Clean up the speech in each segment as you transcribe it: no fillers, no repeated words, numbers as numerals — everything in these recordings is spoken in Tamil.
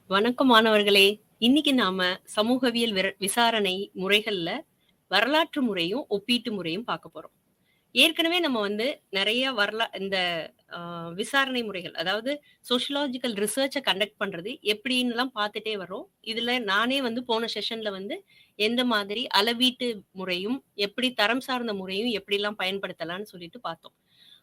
வணக்கம் மாணவர்களே. இன்னைக்கு நாம சமூகவியல் விசாரணை முறைகள்ல வரலாற்று முறையும், ஒப்பீட்டு முறையும் பார்க்க போறோம். ஏற்கனவே நம்ம வந்து நெறைய இந்த விசாரணை முறைகள், அதாவது சோசியோலாஜிக்கல் ரிசர்ச்ச கண்டக்ட் பண்றது எப்படின்னுலாம் பார்த்துட்டே வர்றோம். இதுல நானே வந்து போன செஷன்ல வந்து எந்த மாதிரி அளவீட்டு முறையும், எப்படி தரம் சார்ந்த முறையும் எப்படிலாம் பயன்படுத்தலாம்னு சொல்லிட்டு பார்த்தோம்.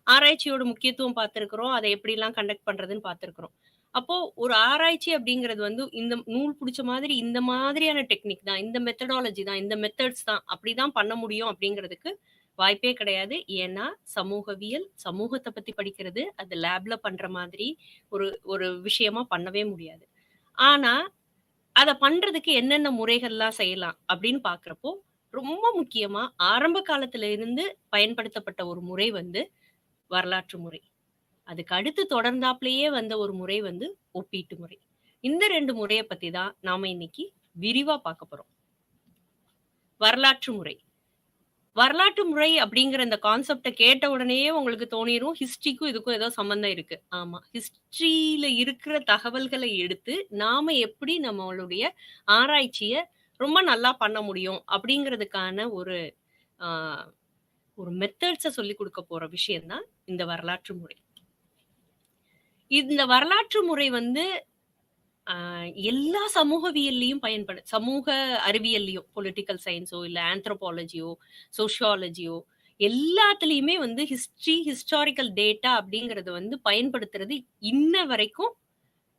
ஆராய்ச்சியோட முக்கியத்துவம் பார்த்திருக்கிறோம். அத எப்படிலாம் கண்டக்ட் பண்றதுன்னு பார்த்திருக்கிறோம். அப்போ ஒரு ஆராய்ச்சி அப்படிங்கிறது வந்து இந்த நூல் புடிச்ச மாதிரி இந்த மாதிரியான டெக்னிக் தான், இந்த மெத்தடாலஜி தான், இந்த மெத்தட்ஸ் தான், அப்படிதான் பண்ண முடியும் அப்படிங்கிறதுக்கு வாய்ப்பே கிடையாது. ஏன்னா சமூகவியல், சமூகத்த பத்தி படிக்கிறது, அது லேப்ல பண்ற மாதிரி ஒரு ஒரு விஷயமா பண்ணவே முடியாது. ஆனா, அத பண்றதுக்கு என்னென்ன முறைகள்லாம் செய்யலாம் அப்படின்னு பார்க்கிறப்போ, ரொம்ப முக்கியமா ஆரம்ப காலத்துல இருந்து பயன்படுத்தப்பட்ட ஒரு முறை வந்து வரலாற்று முறை. அதுக்கு அடுத்து தொடர்ந்தாப்லயே வந்த ஒரு முறை வந்து ஒப்பீட்டு முறை. இந்த 2 முறைய பத்தி தான் நாம இன்னைக்கு விரிவா பார்க்க போறோம். வரலாற்று முறை. வரலாற்று முறை அப்படிங்கிற இந்த கான்செப்ட்ட கேட்ட உடனேயே உங்களுக்கு தோணிரும், ஹிஸ்டரிக்கும் இதுக்கும் ஏதோ சம்மந்தம் இருக்கு. ஆமா. ஹிஸ்டரியில இருக்கிற தகவல்கள எடுத்து, நாம எப்படி நம்மளுடைய ஆராய்ச்சிய ரொம்ப நல்லா பண்ண முடியும் அப்படிங்கிறதுக்கான ஆ ஒரு மெத்தட்ஸ சொல்லிக் குடுக்க போற விஷயம் தான் இந்த வரலாற்று முறை. இந்த வரலாற்று முறை வந்து அ எல்லா சமூகவியல்லயும் சமூக அறிவியல்லயும் பொலிட்டிக்கல் சயன்ஸோ, இல்ல ஆந்த்ரோபாலஜியோ, சோசியாலஜியோ எல்லாத்துலயுமே வந்து ஹிஸ்டாரிக்கல் டேட்டா அப்படிங்கிறது வந்து பயன்படுத்துறது இன்ன வரைக்கும்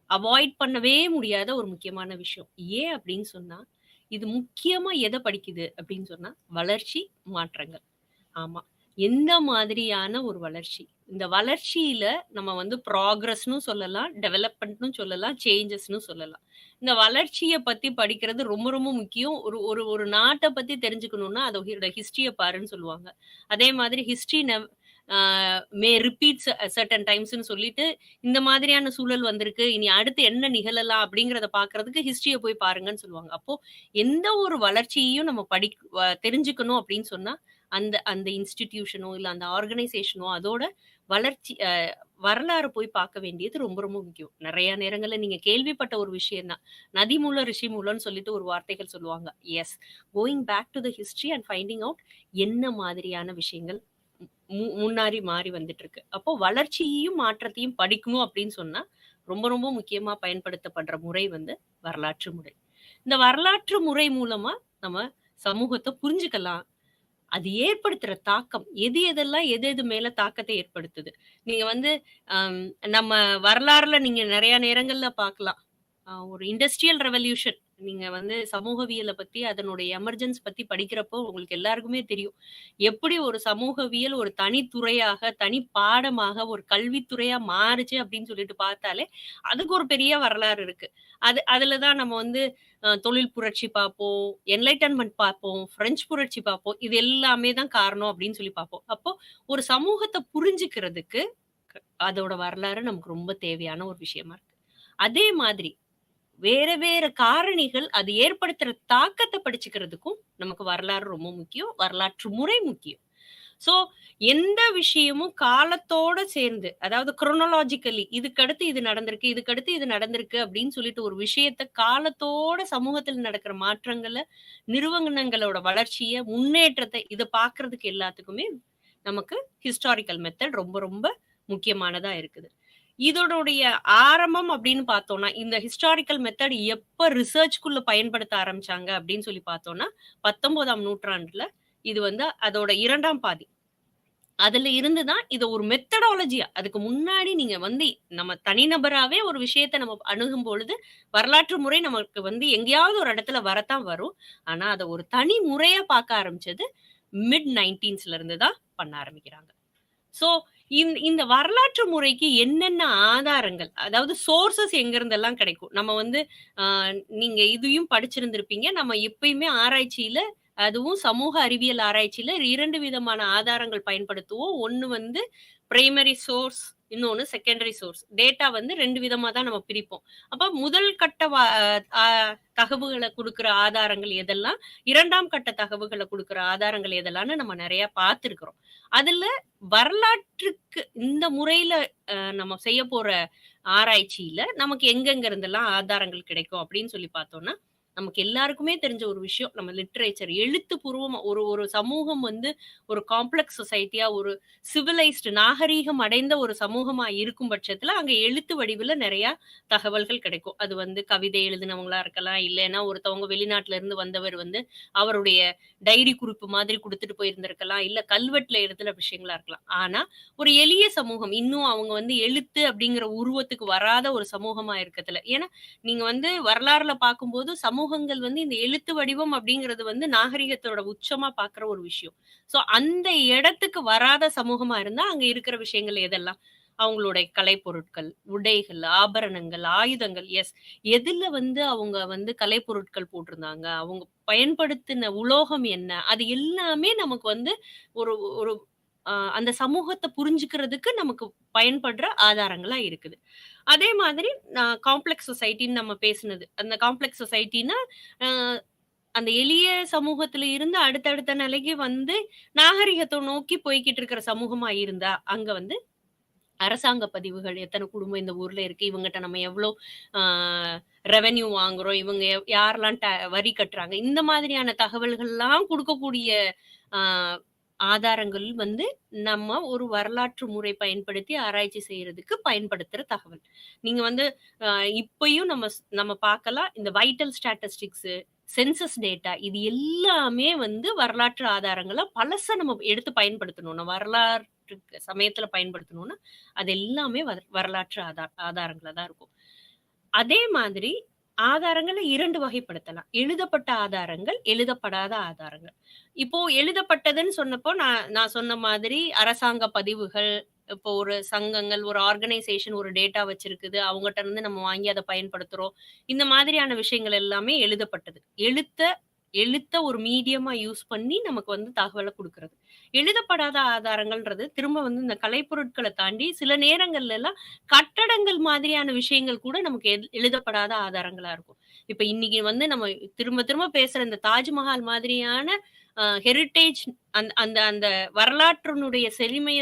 அவாய்ட் பண்ணவே முடியாத ஒரு முக்கியமான விஷயம். ஏன் அப்படின்னு சொன்னா, இது முக்கியமா எத படிக்குது அப்படின்னு சொன்னா, வளர்ச்சி, மாற்றங்கள். ஆமா. எந்த மாதிரியான ஒரு வளர்ச்சி? இந்த வளர்ச்சியில நம்ம வந்து ப்ராக்ரஸ்ன்னும் சொல்லலாம், டெவலப்மெண்ட்ன்னும் சொல்லலாம், சேஞ்சஸ்ன்னும் சொல்லலாம். இந்த வளர்ச்சிய பத்தி படிக்கிறது ரொம்ப ரொம்ப முக்கியம். ஒரு ஒரு ஒரு நாட்ட பத்தி தெரிஞ்சுக்கணும்னா, அதோட ஹிஸ்டரிய பாருன்னு சொல்லுவாங்க. அதே மாதிரி ஹிஸ்டரி ஆ மே ரிப்பீட்ஸ் சர்டன் டைம்ஸ்ன்னு சொல்லிட்டு, இந்த மாதிரியான சூழல் வந்திருக்கு. இனி அடுத்து என்ன நிகழலாம் அப்படிங்கிறத பார்க்கறதுக்கு ஹிஸ்டரிய போய் பாருங்கன்னு சொல்லுவாங்க. அப்போ எந்த ஒரு வளர்ச்சியையும் நம்ம தெரிஞ்சுக்கணும் அப்படின்னு சொன்னா, அந்த அந்த இன்ஸ்டிடியூஷனோ, இல்ல அந்த ஆர்கனைசேஷனோ அதோட வளர்ச்சி வரலாறு போய் பார்க்க வேண்டியது ரொம்ப ரொம்ப முக்கியம். நெறைய நேரங்கள்ல நீங்க கேள்விப்பட்ட ஒரு விஷயம் தான். நதி மூலம் ரிஷி மூலம்ன்னு சொல்லிட்டு ஒரு வார்த்தைகள் சொல்லுவாங்க. Yes. Going back to the history and finding out என்ன மாதிரியான விஷயங்கள் முன்னாடி மாறி வந்துட்டு இருக்கு. அப்போ வளர்ச்சியையும், மாற்றத்தையும் படிக்கணும் அப்படின்னு சொன்னா, ரொம்ப ரொம்ப முக்கியமா பயன்படுத்தப்படுற முறை வந்து வரலாற்று முறை. இந்த வரலாற்று முறை மூலமா நம்ம சமூகத்த புரிஞ்சுக்கலாம். அது ஏற்படுத்துற தாக்கம், எதெல்லாம் எது மேல தாக்கத்தை ஏற்படுத்துது. நீங்க வந்து அம் நம்ம வரலாறுல நீங்க நெறைய நேரங்கள்ல பார்க்கலாம். ஒரு இண்டஸ்ட்ரியல் ரெவல்யூஷன் நீங்க வந்து சமூகவியல பத்தி, அதனுடைய எமர்ஜென்ஸ் பத்தி படிக்கிறப்போ உங்களுக்கு எல்லாருக்குமே தெரியும். எப்படி ஒரு சமூகவியல் ஒரு தனித்துறையாக, தனி பாடமாக, ஒரு கல்வித்துறையா மாறுச்சு அப்படின்னு சொல்லிட்டு பார்த்தாலே, அதுக்கு ஒரு பெரிய வரலாறு இருக்கு. அதுல தான் நம்ம வந்து தொழில் புரட்சி பார்ப்போம், என்லைட்டன்மென்ட் பார்ப்போம், பிரெஞ்சு புரட்சி பார்ப்போம். இது எல்லாமே தான் காரணம் அப்படின்னு சொல்லி பார்ப்போம். அப்போ ஒரு சமூகத்த புரிஞ்சுக்கிறதுக்கு அதோட வரலாறு நமக்கு ரொம்ப தேவையான ஒரு விஷயமா இருக்கு. அதே மாதிரி வேற வேற காரணிகள் அது ஏற்படுத்துற தாக்கத்த படிச்சுக்கிறதுக்கும் நமக்கு வரலாறு ரொம்ப முக்கியம். வரலாற்று முறை முக்கியம். சோ, எந்த விஷயமும் காலத்தோட சேர்ந்து, அதாவது குரோனாலாஜிக்கலி இதுக்கடுத்து இது நடந்திருக்கு, இதுக்கடுத்து இது நடந்திருக்கு அப்படின்னு சொல்லிட்டு ஒரு விஷயத்த காலத்தோட சமூகத்துல நடக்கிற மாற்றங்கள, நிறுவனங்களோட வளர்ச்சிய, முன்னேற்றத்த இத பார்க்கறதுக்கு எல்லாத்துக்குமே நமக்கு ஹிஸ்டாரிக்கல் மெத்தட் ரொம்ப ரொம்ப முக்கியமானதா இருக்குது. இதனுடைய ஆரம்பம் அப்படின்னு பார்த்தோம்னா, இந்த ஹிஸ்டாரிக்கல் மெத்தட் எப்ப ரிசர்ச்க்குள்ள பயன்படுத்த ஆரம்பிச்சாங்க அப்படின்னு சொல்லி பார்த்தோம்னா, 19ஆம் நூற்றாண்டுல இது வந்து அதோட 2ஆம் பாதி. அதுல இருந்து தான் இத ஒரு மெத்தடாலஜியா அதுக்கு முன்னாடி நீங்க வந்து நம்ம தனிநபராவே ஒரு விஷயத்த நம்ம அணுகும் பொழுது, வரலாற்று முறை நமக்கு வந்து எங்கேயாவது ஒரு இடத்துல வரத்தான் வரும். ஆனா, அத ஒரு தனி முறையா பார்க்க ஆரம்பிச்சது மிட் 19ஸ்ல இருந்து தான் பண்ண ஆரம்பிக்கிறாங்க. சோ, இந்த வரலாற்று முறைக்கு என்னென்ன ஆதாரங்கள், அதாவது சோர்ஸஸ் எங்கிருந்தெல்லாம் கிடைக்கும். நம்ம வந்து அ நீங்க இதையும் படிச்சிருந்திருப்பீங்க. நம்ம எப்பயுமே ஆராய்ச்சியில, அதுவும் சமூக அறிவியல் ஆராய்ச்சியில 2 விதமான ஆதாரங்கள் பயன்படுத்துவோம். ஒண்ணு வந்து பிரைமரி சோர்ஸ், இன்னொன்னு செகண்டரி சோர்ஸ். டேட்டா வந்து 2 விதமா தான் நம்ம பிரிப்போம். அப்ப முதல் கட்ட அ தகவுகள குடுக்குற ஆதாரங்கள் எதெல்லாம், 2ஆம் கட்ட தகவுகள குடுக்குற ஆதாரங்கள் எதெல்லாம்ன்னு நம்ம நெறைய பார்த்திருக்கிறோம். அதுல வரலாற்றுக்கு இந்த முறையில நம்ம செய்யப்போற ஆராய்ச்சியில நமக்கு எங்கெங்க இருந்தெல்லாம் ஆதாரங்கள் கிடைக்கும் அப்படின்னு சொல்லி பார்த்தோம்னா, நமக்கு எல்லாருக்குமே தெரிஞ்ச ஒரு விஷயம். நம்ம லிட்டரேச்சர் எழுத்துப்பூர்வமா ஒரு ஒரு சமூகம் வந்து ஒரு காம்ப்ளக்ஸ் சொசைட்டியா, ஒரு சிவிலைஸ்டு நாகரீகம் அடைந்த ஒரு சமூகமா இருக்கும் பட்சத்துல, அங்க எழுத்து வடிவில நெறைய தகவல்கள் கிடைக்கும். அது வந்து கவிதை எழுதினவங்களா இருக்கலாம், இல்லைன்னா ஒருத்தவங்க வெளிநாட்டுல இருந்து வந்தவர் வந்து அவருடைய டைரி குறிப்பு மாதிரி குடுத்துட்டு போயிருந்திருக்கலாம், இல்ல கல்வெட்டுல எழுதின விஷயங்களா இருக்கலாம். ஆனா, ஒரு எளிய சமூகம், இன்னும் அவங்க வந்து எழுத்து அப்படிங்கிற உருவத்துக்கு வராத ஒரு சமூகமா இருக்கத்துல. ஏன்னா, நீங்க வந்து வரலாறுல பார்க்கும்போது, சமூகங்கள் வந்து இந்த எழுத்து வடிவம் அப்படிங்கிறது வந்து நாகரிகத்தோட உச்சமா பார்க்குற ஒரு விஷயம். சோ, அந்த இடத்துக்கு வராத சமூகமா இருந்தா, அங்க இருக்கிற விஷயங்கள் எதெல்லாம்? அவங்களுடைய கலைப்பொருட்கள், உடைகள், ஆபரணங்கள், ஆயுதங்கள். எதுல வந்து அவங்க வந்து கலைப்பொருட்கள் போட்டிருந்தாங்க? அவங்க பயன்படுத்தின உலோகம் என்ன? அது எல்லாமே நமக்கு வந்து ஒரு ஒரு அந்த சமூகத்த புரிஞ்சுக்கிறதுக்கு நமக்கு பயன்படுற ஆதாரங்களா இருக்குது. அதே மாதிரி காம்ப்ளக்ஸ் சொசைட்டின்னு நம்ம பேசினது. அந்த காம்ப்ளக்ஸ் சொசைட்டின்னா, அ அந்த எளிய சமூகத்துல இருந்து அடுத்தடுத்த நிலைக்கு வந்து நாகரிகத்த நோக்கி போய்க்கிட்டு இருக்கிற சமூகமா இருந்தா, அங்க வந்து அரசாங்க பதிவுகள், எத்தன குடும்பம் இந்த ஊர்ல இருக்கு, இவங்கட்ட நம்ம எவ்ளோ ஆ ரெவென்யூ வாங்குறோம், இவங்க யாரெல்லாம் வரி கட்டுறாங்க, இந்த மாதிரியான தகவல்கள்லாம் குடுக்கக்கூடிய ஆ ஆதாரங்கள் வந்து நம்ம ஒரு வரலாற்று முறை பயன்படுத்தி ஆராய்ச்சி செய்றதுக்கு பயன்படுத்துற தகவல். நீங்க வந்து அ இப்பயும் நம்ம பார்க்கலாம். இந்த வைட்டல் ஸ்டாட்டிஸ்டிக்ஸு, சென்சஸ் டேட்டா இது எல்லாமே வந்து வரலாற்று ஆதாரங்கள பழச நம்ம எடுத்து பயன்படுத்தணும். வரலாற்றுக்கு சமயத்துல பயன்படுத்தணும்னா, அது எல்லாமே வரலாற்று ஆதாரங்களா தான் இருக்கும். அதே மாதிரி ஆதாரங்கள 2 வகைப்படுத்தலாம். எழுதப்பட்ட ஆதாரங்கள், எழுதப்படாத ஆதாரங்கள். இப்போ எழுதப்பட்டதுன்னு சொன்னப்போ, நான் நான் சொன்ன மாதிரி அரசாங்க பதிவுகள், இப்போ ஒரு சங்கங்கள், ஒரு ஆர்கனைசேஷன் ஒரு டேட்டா வச்சிருக்குது. அவங்கட்ட இருந்து நம்ம வாங்கி அத பயன்படுத்துறோம். இந்த மாதிரியான விஷயங்கள் எல்லாமே எழுதப்பட்டது. எழுத்த எழுத்த ஒரு மீடியமா யூஸ் பண்ணி நமக்கு வந்து தகவல குடுக்குறது. எழுதப்படாத ஆதாரங்கள்ன்றது திரும்ப வந்து இந்த கலைப்பொருட்கள தாண்டி சில நேரங்கள்லலாம் கட்டடங்கள் மாதிரியான விஷயங்கள் கூட நமக்கு எழுதப்படாத ஆதாரங்களா இருக்கும். இப்ப இன்னைக்கு வந்து நம்ம திரும்ப திரும்ப பேசுற இந்த தாஜ்மஹால் மாதிரியான ஹெரிடேஜ் அந்த அந்த அந்த வரலாற்றினுடைய செழுமைய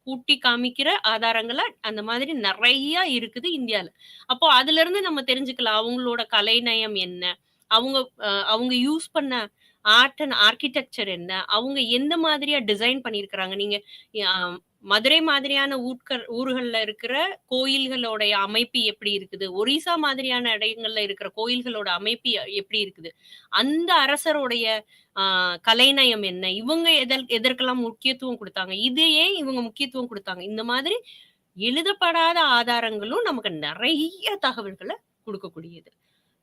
கூட்டி காமிக்கிற ஆதாரங்கள அந்த மாதிரி நெறைய இருக்குது இந்தியால. அப்போ அதிலிருந்து நம்ம தெரிஞ்சுக்கலாம். அவங்களோட கலைநயம் என்ன? அவங்க அவங்க யூஸ் பண்ண ஆர்ட் அண்ட் ஆர்க்கிடெக்சர் என்ன? அவங்க எந்த மாதிரியா டிசைன் பண்ணியிருக்கிறாங்க? நீங்க அ மதுரை மாதிரியான ஊர்கள்ல இருக்கிற கோயில்களோடைய அமைப்பு எப்படி இருக்குது? ஒரிசா மாதிரியான இடங்கள்ல இருக்கிற கோயில்களோட அமைப்பு எப்படி இருக்குது? அந்த அரசருடைய ஆ கலைநயம் என்ன? இவங்க எதற்கெல்லாம் முக்கியத்துவம் குடுத்தாங்க? இது ஏன் இவங்க முக்கியத்துவம் குடுத்தாங்க? இந்த மாதிரி எழுதப்படாத ஆதாரங்களும் நமக்கு நெறைய தகவல்கள குடுக்கக்கூடியது.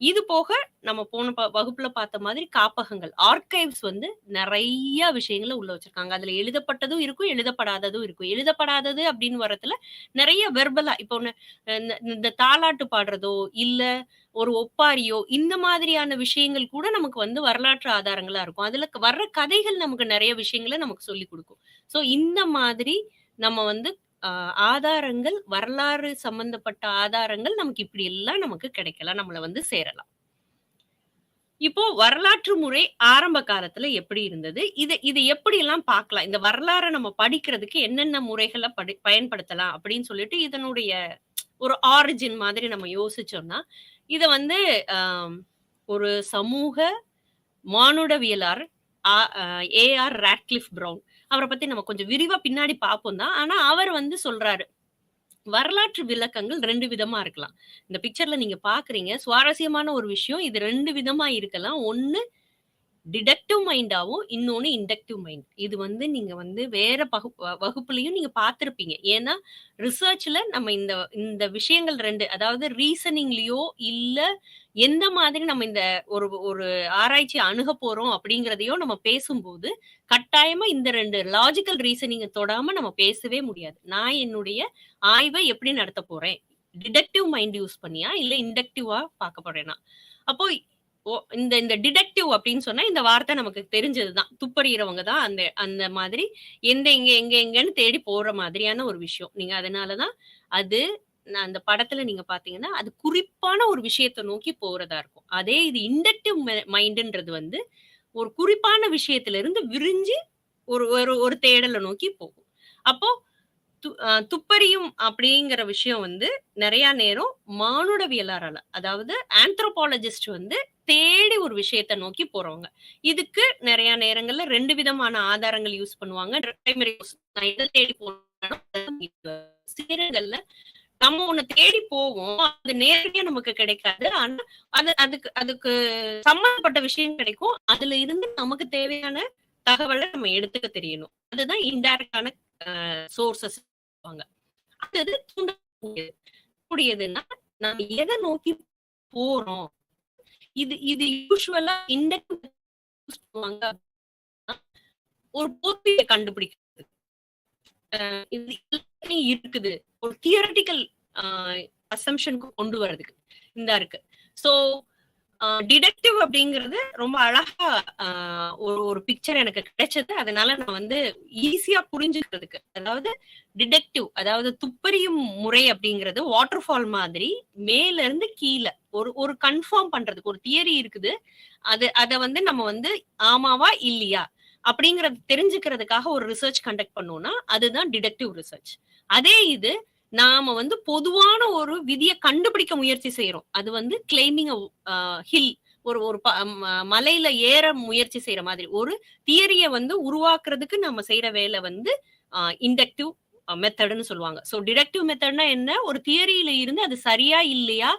இது போக நம்ம போன வகுப்புல பார்த்த மாதிரி காப்பகங்கள், ஆர்கைவ்ஸ் வந்து நெறைய விஷயங்கள உள்ள வச்சிருக்காங்க. அதுல எழுதப்பட்டதும் இருக்கும், எழுதப்படாததும் இருக்கும். எழுதப்படாதது அப்படின்னு வரதுல நெறைய வெர்பலா இப்போ இந்த தாலாட்டு பாடுறதோ, இல்ல ஒரு ஒப்பாரியோ, இந்த மாதிரியான விஷயங்கள் கூட நமக்கு வந்து வரலாற்று ஆதாரங்களா இருக்கும். அதுல வர்ற கதைகள் நமக்கு நெறைய விஷயங்கள நமக்கு சொல்லிக் குடுக்கும். ஸோ இந்த மாதிரி நம்ம வந்து அ ஆதாரங்கள், வரலாறு சம்பந்தப்பட்ட ஆதாரங்கள் நமக்கு இப்படி எல்லாம் நமக்கு கிடைக்கலாம். நம்மள வந்து சேரலாம். இப்போ வரலாற்று முறை ஆரம்ப காலத்துல எப்படி இருந்தது? இத எப்படியெல்லாம் பார்க்கலாம்? இந்த வரலாற நம்ம படிக்கிறதுக்கு என்னென்ன முறைகள பயன்படுத்தலாம் அப்படின்னு சொல்லிட்டு இதனுடைய ஒரு ஆரிஜின் மாதிரி நம்ம யோசிச்சோம்னா, இத வந்து அ ஒரு சமூக மானுடவியலாளர் ஆ அ ஏ.ஆர். ராட்கிளிஃப் ப்ரவுன் அவர பத்தி நம்ம கொஞ்சம் விரிவா பின்னாடி பார்ப்போம் தான். ஆனா அவர் வந்து சொல்றாரு. வரலாற்று விளக்கங்கள் 2 விதமா இருக்கலாம். இந்த பிக்சர்ல நீங்க பார்க்குறீங்க. சுவாரஸ்யமான ஒரு விஷயம். இது 2 விதமா இருக்கலாம். ஒண்ணு டிடக்டிவ் மைண்டாவும், இன்னொன்னு இன்டக்டிவ் மைண்ட். இது வந்து நீங்க வந்து வேற வகுப்புலயும் நீங்க பார்த்திருப்பீங்க. ஏன்னா, ரிசர்ச்ல நம்ம இந்த இந்த விஷயங்கள் 2 அதாவது ரீசனிங்லயோ, இல்ல எந்த மாதிரி நம்ம இந்த ஒரு ஒரு ஆராய்ச்சி அணுகப் போறோம் அப்படிங்கிறதையோ நம்ம பேசும்போது, கட்டாயமா இந்த 2 லாஜிக்கல் ரீசனிங்க தொடாம நம்ம பேசவே முடியாது. நான் என்னுடைய ஆய்வ எப்படி நடத்தப் போறேன்? டிடக்டிவ் மைண்ட் யூஸ் பண்ணியா? இல்ல இன்டக்டிவா பார்க்க போறேனா? அப்போ இந்த இந்த டிடெக்டிவ் அப்படின்னு சொன்னா இந்த வார்த்தை நமக்கு தெரிஞ்சதுதான். துப்பறியறவங்க தான் அந்த அந்த மாதிரி எங்கன்னு தேடி போற மாதிரியான ஒரு விஷயம். நீங்க அதனால தான் அது நான் அந்த படத்துல நீங்க பார்த்தீங்கன்னா, அது குறிப்பான ஒரு விஷயத்த நோக்கி போறதா இருக்கும். அதே இது இண்டக்டிவ் மைண்டுன்றது வந்து ஒரு குறிப்பான விஷயத்துல இருந்து விரிஞ்சு ஒரு ஒரு ஒரு தேடல நோக்கி போகும். அப்போ துப்பறியும் அப்படிங்கிற விஷயம் வந்து நெறைய நேரம் மானுடவியலாளரால, அதாவது ஆந்த்ரோபாலஜிஸ்ட் வந்து தேடி ஒரு விஷயத்த நோக்கி போறவங்க. இதுக்கு நெறைய நேரங்கள்ல 2 விதமான ஆதாரங்கள் யூஸ் பண்ணுவாங்க. பிரைமரி சோர்ஸ் நான் எத தேடி போனேனோ சில நேரங்கள்ல நம்ம ஒண்ணு தேடி போவோம். அது நேரடியா நமக்கு கிடைக்காது. ஆனா அதுக்கு அதுக்கு சம்பந்தப்பட்ட விஷயம் கிடைக்கும். அதுல இருந்து நமக்கு தேவையான தகவல நம்ம எடுத்துக்க தெரியணும். அதுதான் இன்டைரக்டான சோர்சஸ் சொல்லுவாங்க. அது தூண்டக்கூடியதுன்னா நம்ம எதை நோக்கி போறோம். இது இது யூசுவலா இண்டக்டிவ் பண்ணுவாங்க. ஒரு போர்வைய கண்டுபிடிக்கிறது. இது எல்லாமே இருக்குது. ஒரு தியரட்டிக்கல் அசம்ப்ஷனுக்கு கொண்டு வரதுக்கு இந்தா இருக்கு. சோ டிடெக்டிவ் அப்படிங்கிறது ரொம்ப அழகா ஒரு ஒரு பிக்சர் எனக்கு கிடைச்சது. அதனால நான் வந்து ஈஸியா புரிஞ்சுக்கிறதுக்கு. அதாவது டிடெக்டிவ் அதாவது துப்பறியும் முறை அப்படிங்கிறது வாட்டர் ஃபால் மாதிரி மேல இருந்து கீழ ஒரு ஒரு கன்ஃபார்ம் பண்றதுக்கு ஒரு தியரி இருக்குது. அத வந்து நம்ம வந்து ஆமாவா இல்லையா அப்படிங்கறது தெரிஞ்சுக்கிறதுக்காக ஒரு ரிசர்ச் கண்டக்ட் பண்ணோம்னா அதுதான் டிடெக்டிவ் ரிசர்ச். அதே இது நாம வந்து பொதுவான ஒரு விதிய கண்டுபிடிக்க முயற்சி செய்றோம். அது வந்து கிளைமிங் ஹில் ஒரு ஒரு மலையில ஏற முயற்சி செய்யற மாதிரி ஒரு தியரிய வந்து உருவாக்குறதுக்கு நம்ம செய்யற வேலை வந்து இண்டக்டிவ் மெத்தட்னு சொல்லுவாங்க. சோ டிடக்டிவ் மெத்தட்னா என்ன? ஒரு தியரியில இருந்து அது சரியா இல்லையா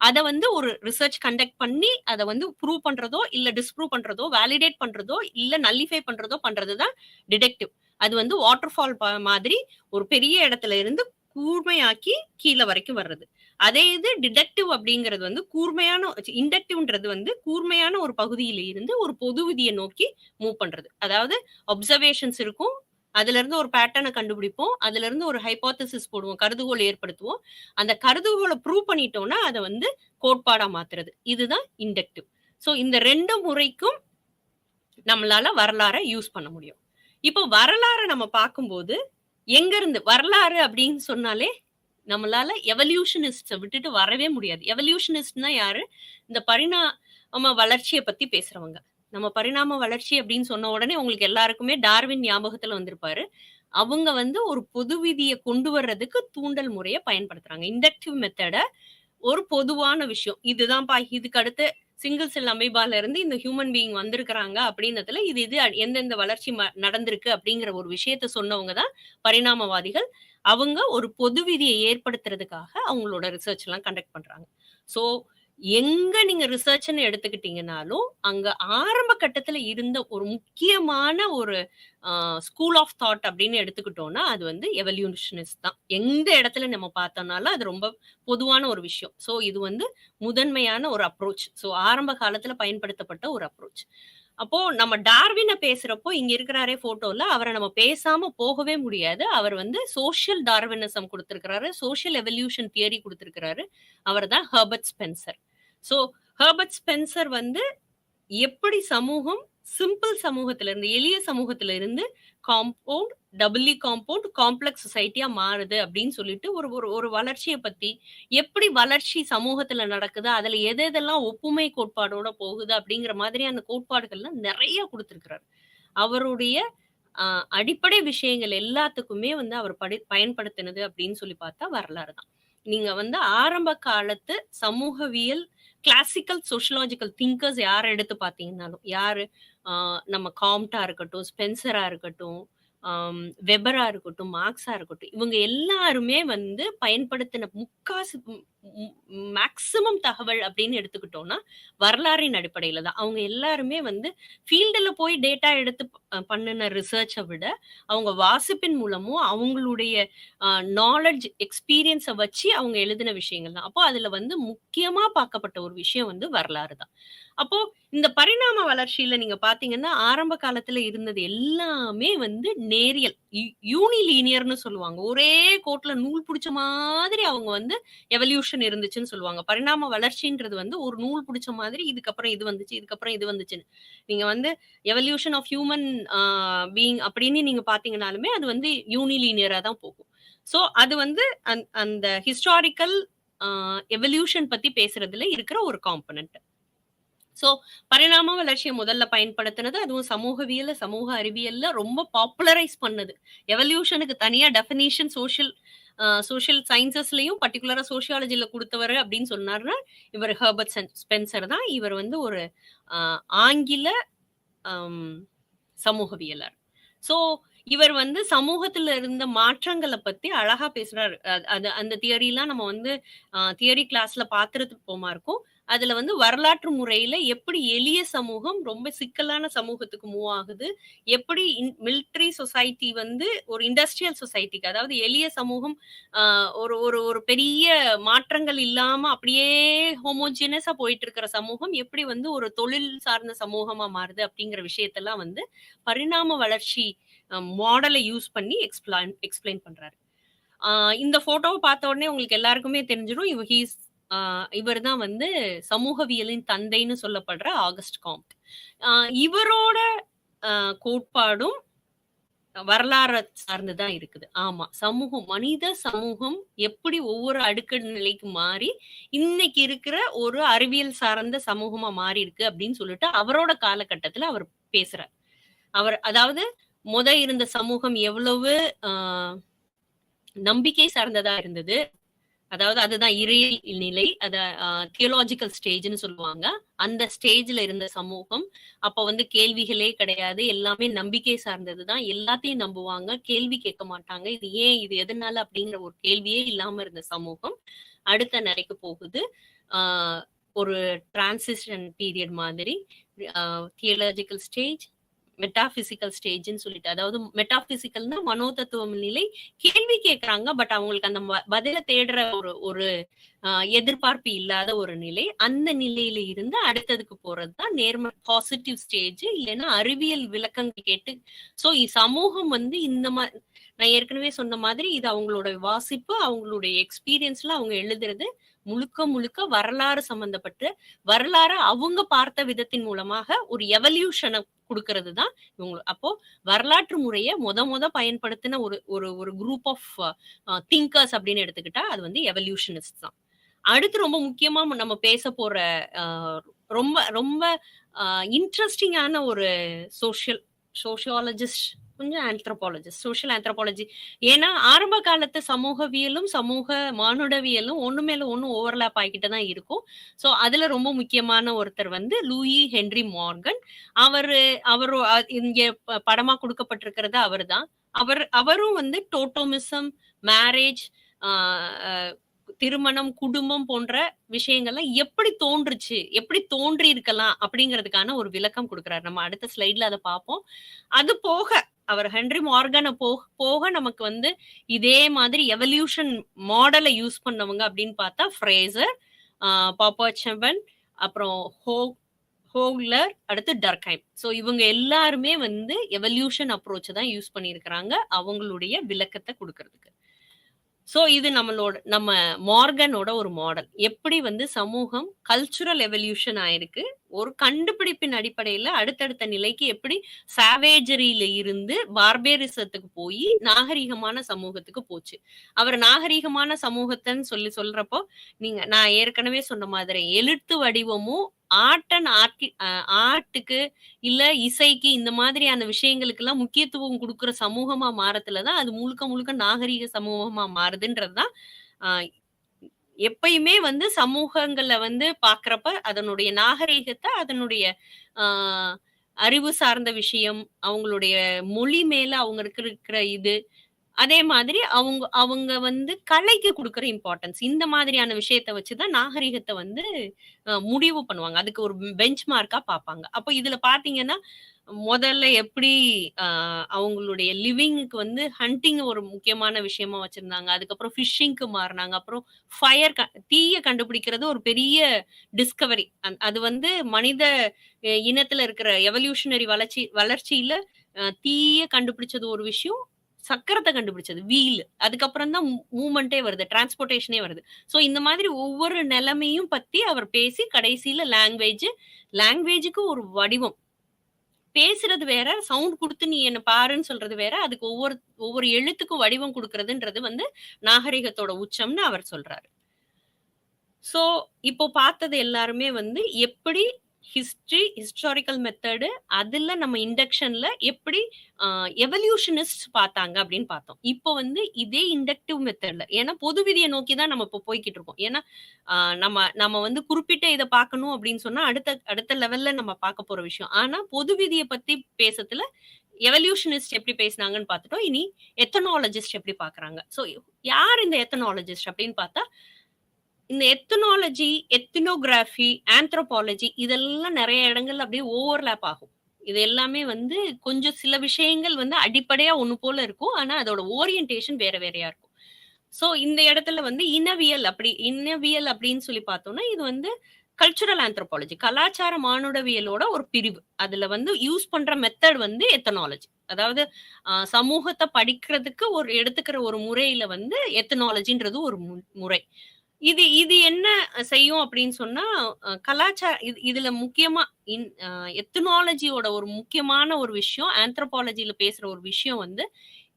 அத வந்து ஒரு ரிசர்ச் கண்டக்ட் பண்ணி அத வந்து ப்ரூவ் பண்றதோ இல்ல டிஸ்ப்ரூவ் பண்றதோ வேலிடேட் பண்றதோ இல்ல நல்லிஃபை பண்றதோ பண்றதுதான் டிடெக்டிவ். அது வந்து வாட்டர் ஃபால் மாதிரி ஒரு பெரிய இடத்துல இருந்து கூர்மையாக்கி கீழே வரைக்கும் வர்றது. அதே இது டிடெக்டிவ் அப்படிங்கிறது வந்து கூர்மையான இண்டக்டிவ்ன்றது வந்து கூர்மையான ஒரு பகுதியில இருந்து ஒரு பொது விதியை நோக்கி மூவ் பண்றது. அதாவது அப்சர்வேஷன்ஸ் இருக்கும். அதுல இருந்து ஒரு பேட்டர்னை கண்டுபிடிப்போம். அதுல இருந்து ஒரு ஹைபோதசிஸ் போடுவோம். கருதுகோள் ஏற்படுத்துவோம். அந்த கருதுகோளை ப்ரூவ் பண்ணிட்டோம்னா அதை வந்து கோட்பாடா மாத்துறது. இதுதான் இண்டக்டிவ். சோ இந்த 2 முறைக்கும் நம்மளால வரலாறை யூஸ் பண்ண முடியும். இப்போ வரலாறை நம்ம பார்க்கும்போது எங்க இருந்து வரலாறு அப்படின்னு சொன்னாலே நம்மளால எவல்யூஷனிஸ்ட விட்டுட்டு வரவே முடியாது. எவல்யூஷனிஸ்ட்னா யாரு? இந்த பரிணாம வளர்ச்சியை பத்தி பேசுறவங்க. நம்ம பரிணாம வளர்ச்சி அப்படின்னு சொன்ன உடனே உங்களுக்கு எல்லாருக்குமே டார்வின் ஞாபகத்துல வந்திருப்பாரு. அவங்க வந்து ஒரு பொது விதியை கொண்டு வர்றதுக்கு தூண்டல் முறையை பயன்படுத்துறாங்க. இண்டக்டிவ் மெத்தட ஒரு பொதுவான விஷயம். இதுதான்ப்பா இதுக்கு அடுத்து சிங்கிள் செல் அமீபால இருந்து இந்த ஹியூமன் பீயிங் வந்திருக்கிறாங்க அப்படின்னதுல இது இது எந்தெந்த வளர்ச்சி நடந்திருக்கு அப்படிங்கிற ஒரு விஷயத்த சொன்னவங்க தான் பரிணாமவாதிகள். அவங்க ஒரு பொது விதியை ஏற்படுத்துறதுக்காக அவங்களோட ரிசர்ச் எல்லாம் கண்டக்ட் பண்றாங்க. சோ எங்க நீங்க ரிசர்ச்ன்னு எடுத்துக்கிட்டீங்கன்னாலும் அங்க ஆரம்ப கட்டத்துல இருந்த ஒரு முக்கியமான ஒரு ஸ்கூல் ஆஃப் தாட் அப்படின்னு எடுத்துக்கிட்டோம்னா அது வந்து எவல்யூஷனிஸ்ட் தான். எந்த இடத்துல நம்ம பார்த்தோம்னாலும் அது ரொம்ப பொதுவான ஒரு விஷயம். சோ இது வந்து முதன்மையான ஒரு அப்ரோச். சோ ஆரம்ப காலத்துல பயன்படுத்தப்பட்ட ஒரு அப்ரோச். அப்போ நம்ம டார்வின பேசுறப்போ இங்க இருக்கிறாரே போட்டோல அவரை நம்ம பேசாம போகவே முடியாது. அவர் வந்து சோசியல் டார்வினிசம் கொடுத்திருக்கிறாரு. சோசியல் எவல்யூஷன் தியரி கொடுத்திருக்கிறாரு. அவர் தான் Herbert Spencer. So Herbert Spencer வந்து எப்படி சமூகம் சிம்பிள் சமூகத்துல இருந்து எளிய சமூகத்துல இருந்து காம்பவுண்ட் டபுள்லி காம்பவுண்ட் காம்ப்ளெக்ஸ் சொசைட்டியா மாறுது அப்படின்னு சொல்லிட்டு ஒரு ஒரு ஒரு வளர்ச்சியை பத்தி எப்படி வளர்ச்சி சமூகத்துல நடக்குது அதுல எது எதெல்லாம் ஒப்புமை கோட்பாடோட போகுது அப்படிங்கிற மாதிரியான கோட்பாடுகள்லாம் நிறைய கொடுத்திருக்கிறாரு. அவருடைய அடிப்படை விஷயங்கள் எல்லாத்துக்குமே வந்து அவர் பயன்படுத்தினது அப்படின்னு சொல்லி பார்த்தா வரலாறு தான். நீங்க வந்து ஆரம்ப காலத்து சமூகவியல் கிளாசிக்கல் சோசியலாஜிக்கல் திங்கர்ஸ் யார எடுத்து பார்த்தீங்கன்னாலும் யாரு நம்ம காம்டா இருக்கட்டும், ஸ்பென்சரா இருக்கட்டும், வெபரா இருக்கட்டும், மார்க்ஸா இருக்கட்டும், இவங்க எல்லாருமே வந்து பயன்படுத்தின முக்காசு மேக்சிமம் தகவல் அப்படின்னு எடுத்துக்கிட்டோம்னா வரலாறின் அடிப்படையில தான். அவங்க எல்லாருமே வந்து ஃபீல்டுல போய் டேட்டா எடுத்து பண்ணின ரிசர்ச்சை விட அவங்க வாசிப்பின் மூலமும் அவங்களுடைய நாலேஜ் எக்ஸ்பீரியன்ஸை வச்சு அவங்க எழுதின விஷயங்கள் தான். அப்போ அதுல வந்து முக்கியமா பார்க்கப்பட்ட ஒரு விஷயம் வந்து வரலாறு தான். அப்போ இந்த பரிணாம வளர்ச்சியில நீங்க பார்த்தீங்கன்னா, ஆரம்ப காலத்துல இருந்தது எல்லாமே வந்து நேரியல். யூனிலீனியர்ன்னு சொல்லுவாங்க. ஒரே கோட்ல நூல் புடிச்ச மாதிரி அவங்க வந்து எவல்யூஷன் இருந்துச்சுன்னு சொல்லுவாங்க. பரிணாம வளர்ச்சின்றது வந்து ஒரு நூல் புடிச்ச மாதிரி இதுக்கப்புறம் இது வந்துச்சு, இதுக்கப்புறம் இது வந்துச்சுன்னு. நீங்க வந்து எவல்யூஷன் ஆஃப் ஹியூமன் பீயிங் அப்படின்னு நீங்க பார்த்தீங்கனாலுமே, அது வந்து யூனிலீனியரா தான் போகும். ஸோ அது வந்து அந்த ஹிஸ்டாரிக்கல் எவல்யூஷன் பத்தி பேசுறதுல இருக்கிற ஒரு காம்போனன்ட். ஸோ பரிணாம வளர்ச்சிய முதல்ல பயன்படுத்தினது, அதுவும் சமூகவியல்ல, சமூக அறிவியல்ல ரொம்ப பாப்புலரைஸ் பண்ணது. எவல்யூஷனுக்கு தனியா டெஃபினிஷன் சோஷியல் சயன்சஸ்லயும் பர்ட்டிகுலரா சோசியாலஜில குடுத்தவரு அப்படின்னு சொன்னாருன்னா, இவர் ஹெர்பர்ட் ஸ்பென்சர் தான். இவர் வந்து ஒரு அ ஆங்கில அம் சமூகவியலர். ஸோ இவர் வந்து சமூகத்துல இருந்த மாற்றங்கள பத்தி அழகா பேசுறாரு. அது அந்த தியரிலாம் நம்ம வந்து தியரி கிளாஸ்ல பார்த்திருப்போமா இருக்கும். அதுல வந்து வரலாற்று முறையில எப்படி எளிய சமூகம் ரொம்ப சிக்கலான சமூகத்துக்கு மூவ் ஆகுது. எப்படி மிலிட்டரி சொசைட்டி வந்து ஒரு இண்டஸ்ட்ரியல் சொசைட்டிக்கு, அதாவது எளிய சமூகம் அ ஒரு ஒரு ஒரு பெரிய மாற்றங்கள் இல்லாம அப்படியே ஹோமோஜினஸா போயிட்டு இருக்கிற சமூகம் எப்படி வந்து ஒரு தொழில் சார்ந்த சமூகமா மாறுது அப்படிங்கிற விஷயத்தெல்லாம் வந்து பரிணாம வளர்ச்சி மாடலை யூஸ் பண்ணி எக்ஸ்பிளைன் பண்றாரு. இந்த ஃபோட்டோவ பார்த்த உடனே உங்களுக்கு எல்லாருக்குமே தெரிஞ்சிரும். இவர் தான் வந்து சமூகவியலின் தந்தைன்னு சொல்லப்படுற ஆகஸ்ட் காம்ட். அ இவரோட அ கோட்பாடும் வரலாற சார்ந்து தான் இருக்குது. ஆமா. மனித சமூகம் எப்படி ஒவ்வொரு அடுக்கு நிலைக்கு மாறி, இன்னைக்கு இருக்கிற ஒரு அறிவியல் சார்ந்த சமூகமா மாறியிருக்கு அப்படின்னு சொல்லிட்டு, அவரோட காலகட்டத்துல அவர் பேசுறார். அதாவது இருந்த சமூகம் எவ்வளவு அ நம்பிக்கை சார்ந்ததா இருந்தது. அதாவது அதுதான் இறையியல் நிலை. அத தியோலாஜிக்கல் ஸ்டேஜ்ன்னு சொல்லுவாங்க. அந்த ஸ்டேஜ்ல இருந்த சமூகம். அப்ப வந்து கேள்விகளே கிடையாது. எல்லாமே நம்பிக்கை சார்ந்தது தான். எல்லாத்தையும் நம்புவாங்க. கேள்வி கேட்க மாட்டாங்க. இது ஏன்? இது எதனால? அப்படிங்கிற ஒரு கேள்வியே இல்லாம இருந்த சமூகம். அடுத்த நிலைக்கு போகுது. ஆ ஒரு டிரான்சிஷன் பீரியட் மாதிரி. தியோலாஜிக்கல் ஸ்டேஜ், மெட்டாபிசிக்கல் ஸ்டேஜ்ன்னு சொல்லிட்டு, அதாவது மெட்டாபிசிக்கல்னா மனோதத்துவம் நிலை. கேள்வி கேட்கறாங்க. பட் அவங்களுக்கு அந்த பதில தேடுற ஒரு ஒரு எதிர்பார்ப்பு இல்லாத ஒரு நிலை. அந்த நிலையில இருந்து அடுத்ததுக்கு போறது தான் பாசிட்டிவ் ஸ்டேஜ். இல்லைன்னா அறிவியல் விளக்கங்கள் கேட்டு சமூகம் வந்து இந்த நான் ஏற்கனவே சொன்ன மாதிரி இது அவங்களோட வாசிப்பு, அவங்களுடைய எக்ஸ்பீரியன்ஸ்ல அவங்க எழுதுறது முழுக்க முழுக்க வரலாறு சம்பந்தப்பட்டு, வரலாற அவங்க பார்த்த விதத்தின் மூலமாக ஒரு எவல்யூஷன குடுக்கிறது தான் இவங்க. அப்போ வரலாற்று முறைய மொத பயன்படுத்தின ஒரு ஒரு ஒரு குரூப் ஆஃப் திங்கர்ஸ் அப்படின்னு எடுத்துக்கிட்டா அது வந்து எவல்யூஷனிஸ்ட் தான். அடுத்து ரொம்ப முக்கியமா நம்ம பேச போற அ ரொம்ப ரொம்ப இன்ட்ரஸ்டிங்கான ஒரு சோஷியல் சோஷியாலஜிஸ்ட், கொஞ்சம் சோஷியல் ஆந்த்ரோபாலஜி. ஏன்னா ஆரம்ப காலத்து சமூகவியலும், சமூக மானுடவியலும் ஒண்ணு மேல ஒண்ணு ஓவர்லேப் ஆகிக்கிட்டு தான் இருக்கும். அதுல ரொம்ப முக்கியமான ஒருத்தர் வந்து லூயி ஹென்றி மார்கன். அவரு அவரு இங்க படமா குடுக்கப்பட்டிருக்கிறது அவர்தான். அவரும் வந்து டோட்டோமிசம், மேரேஜ், ஆ அ திருமணம், குடும்பம் போன்ற விஷயங்கள்லாம் எப்படி தோன்றுச்சு? எப்படி தோன்றி இருக்கலாம்? அப்படிங்கிறதுக்கான ஒரு விளக்கம் குடுக்குறாரு. நம்ம அடுத்த ஸ்லைட்ல அத பார்ப்போம். அது போக அவர் ஹென்றி மார்கன போக நமக்கு வந்து இதே மாதிரி எவல்யூஷன் மாடல யூஸ் பண்ணவங்க அப்படின்னு பார்த்தா ஃப்ரேசர், பாப்பாச்செவன், அப்புறம் ஹோக்லர், அடுத்து டர்கைம். இவங்க எல்லாருமே வந்து எவல்யூஷன் அப்ரோச் தான் யூஸ் பண்ணியிருக்கிறாங்க. அவங்களுடைய விளக்கத்த குடுக்கறதுக்கு. இது நம்ம மார்கனோட ஒரு மாடல். எப்படி வந்து சமூகம் கல்ச்சுரல் எவல்யூஷன் ஆயிருக்கு. ஒரு கண்டுபிடிப்பின் அடிப்படையில அடுத்தடுத்த நிலைக்கு எப்படி சாவேஜரியில இருந்து பார்பேரிசத்துக்கு போயி நாகரீகமான சமூகத்துக்கு போச்சு. அவர் நாகரீகமான சமூகத்தன்னு சொல்றப்போ, நான் ஏற்கனவே சொன்ன மாதிரி எழுத்து வடிவமும் ஆர்ட்டுக்கு இல்ல இசைக்கு இந்த மாதிரியான விஷயங்களுக்கெல்லாம் முக்கியத்துவம் குடுக்குற சமூகமா மாறத்துல தான் அது முழுக்க முழுக்க நாகரீக சமூகமா மாறுதுன்றது தான் எப்பயுமே வந்து சமூகங்கள வந்து பார்க்கிறப்ப அதனுடைய நாகரீகத்த, அதனுடைய ஆ அறிவு சார்ந்த விஷயம், அவங்களுடைய மொழி மேல அவங்க இருக்கிற இது, அதே மாதிரி அவங்க அவங்க வந்து கலைக்கு குடுக்குற இம்பார்ட்டன்ஸ். இந்த மாதிரியான விஷயத்த வச்சு தான் நாகரீகத்த வந்து முடிவு பண்ணுவாங்க. அதுக்கு ஒரு பெஞ்ச் மார்க்கா பார்ப்பாங்க. அப்ப இதுல பார்த்தீங்கன்னா, முதல்ல எப்படி அ அவங்களுடைய லிவிங்க்கு வந்து ஹண்டிங் ஒரு முக்கியமான விஷயமா வச்சிருந்தாங்க. அதுக்கப்புறம் ஃபிஷிங்க்கு மாறுனாங்க. அப்புறம் ஃபயர் தீய கண்டுபிடிக்கிறது ஒரு பெரிய டிஸ்கவரி. அது வந்து மனித இனத்துல இருக்கிற எவல்யூஷனரி வளர்ச்சியில தீய கண்டுபிடிச்சது ஒரு விஷயம். சக்கரத்த கண்டுபிடிச்சது. வீல். அதுக்கப்புறம் தான் மூவ்மெண்ட்டே வருது. டிரான்ஸ்போர்டேஷனே வருது. ஸோ இந்த மாதிரி ஒவ்வொரு நிலைமையும் பத்தி அவர் பேசி கடைசியில லாங்குவேஜ்க்கு ஒரு வடிவம். பேசுறது வேற, சவுண்ட் குடுத்து நீ என்ன பாருன்னு சொல்றது வேற. அதுக்கு ஒவ்வொரு ஒவ்வொரு எழுத்துக்கும் வடிவம் குடுக்குறதுன்றது வந்து நாகரிகத்தோட உச்சம்னு அவர் சொல்றாரு. ஸோ, இப்போ பார்த்தது எல்லாருமே வந்து எப்படி ஹிஸ்டாரிக்கல் மெத்தடு, அதுல நம்ம இண்டக்ஷன்ல எப்படி எவல்யூஷனிஸ்ட் பார்த்தாங்க அப்படின்னு பார்த்தோம். இப்போ வந்து இதே இண்டக்டிவ் மெத்தட்ல ஏன்னா பொது விதிய நோக்கி தான் நம்ம இப்போ போய்க்கிட்டு இருக்கோம். ஏன்னா, நம்ம நம்ம வந்து குறிப்பிட்ட இத பார்க்கணும் அப்படின்னு சொன்னா, அடுத்த அடுத்த லெவல்ல நம்ம பார்க்க போற விஷயம். ஆனா, பொது விதிய பத்தி பேசத்துல எவல்யூஷனிஸ்ட் எப்படி பேசினாங்கன்னு பார்த்துட்டோம். இனி எத்தனாலஜிஸ்ட் எப்படி பார்க்குறாங்க. ஸோ, யார் இந்த எத்தனாலஜிஸ்ட் அப்படின்னு பார்த்தா, இந்த எத்னாலஜி, எத்னோகிராஃபி, ஆந்த்ரோபாலஜி இதெல்லாம் நெறைய இடங்கள்ல அப்படியே ஓவர்லேப் ஆகும். இது எல்லாமே வந்து கொஞ்சம் சில விஷயங்கள் வந்து அடிப்படையா ஒண்ணு போல இருக்கும். ஆனா அதோட ஓரியன்டேஷன் வேற வேறையா இருக்கும். ஸோ இந்த இடத்துல வந்து இனவியல் அப்படின்னு சொல்லி பார்த்தோம்னா, இது வந்து கல்ச்சுரல் ஆந்த்ரோபாலஜி கலாச்சார மானுடவியலோட ஒரு பிரிவு. அதுல வந்து யூஸ் பண்ற மெத்தட் வந்து எத்தனாலஜி. அதாவது சமூகத்த படிக்கிறதுக்கு எடுத்துக்கிற ஒரு முறையில வந்து எத்தனாலஜின்றது ஒரு முறை. இது இது என்ன செய்யும் அப்படின்னு சொன்னா, இதுல முக்கியமா எத்னாலஜியோட ஒரு முக்கியமான ஒரு விஷயம், ஆந்த்ரோபாலஜில பேசுற ஒரு விஷயம் வந்து,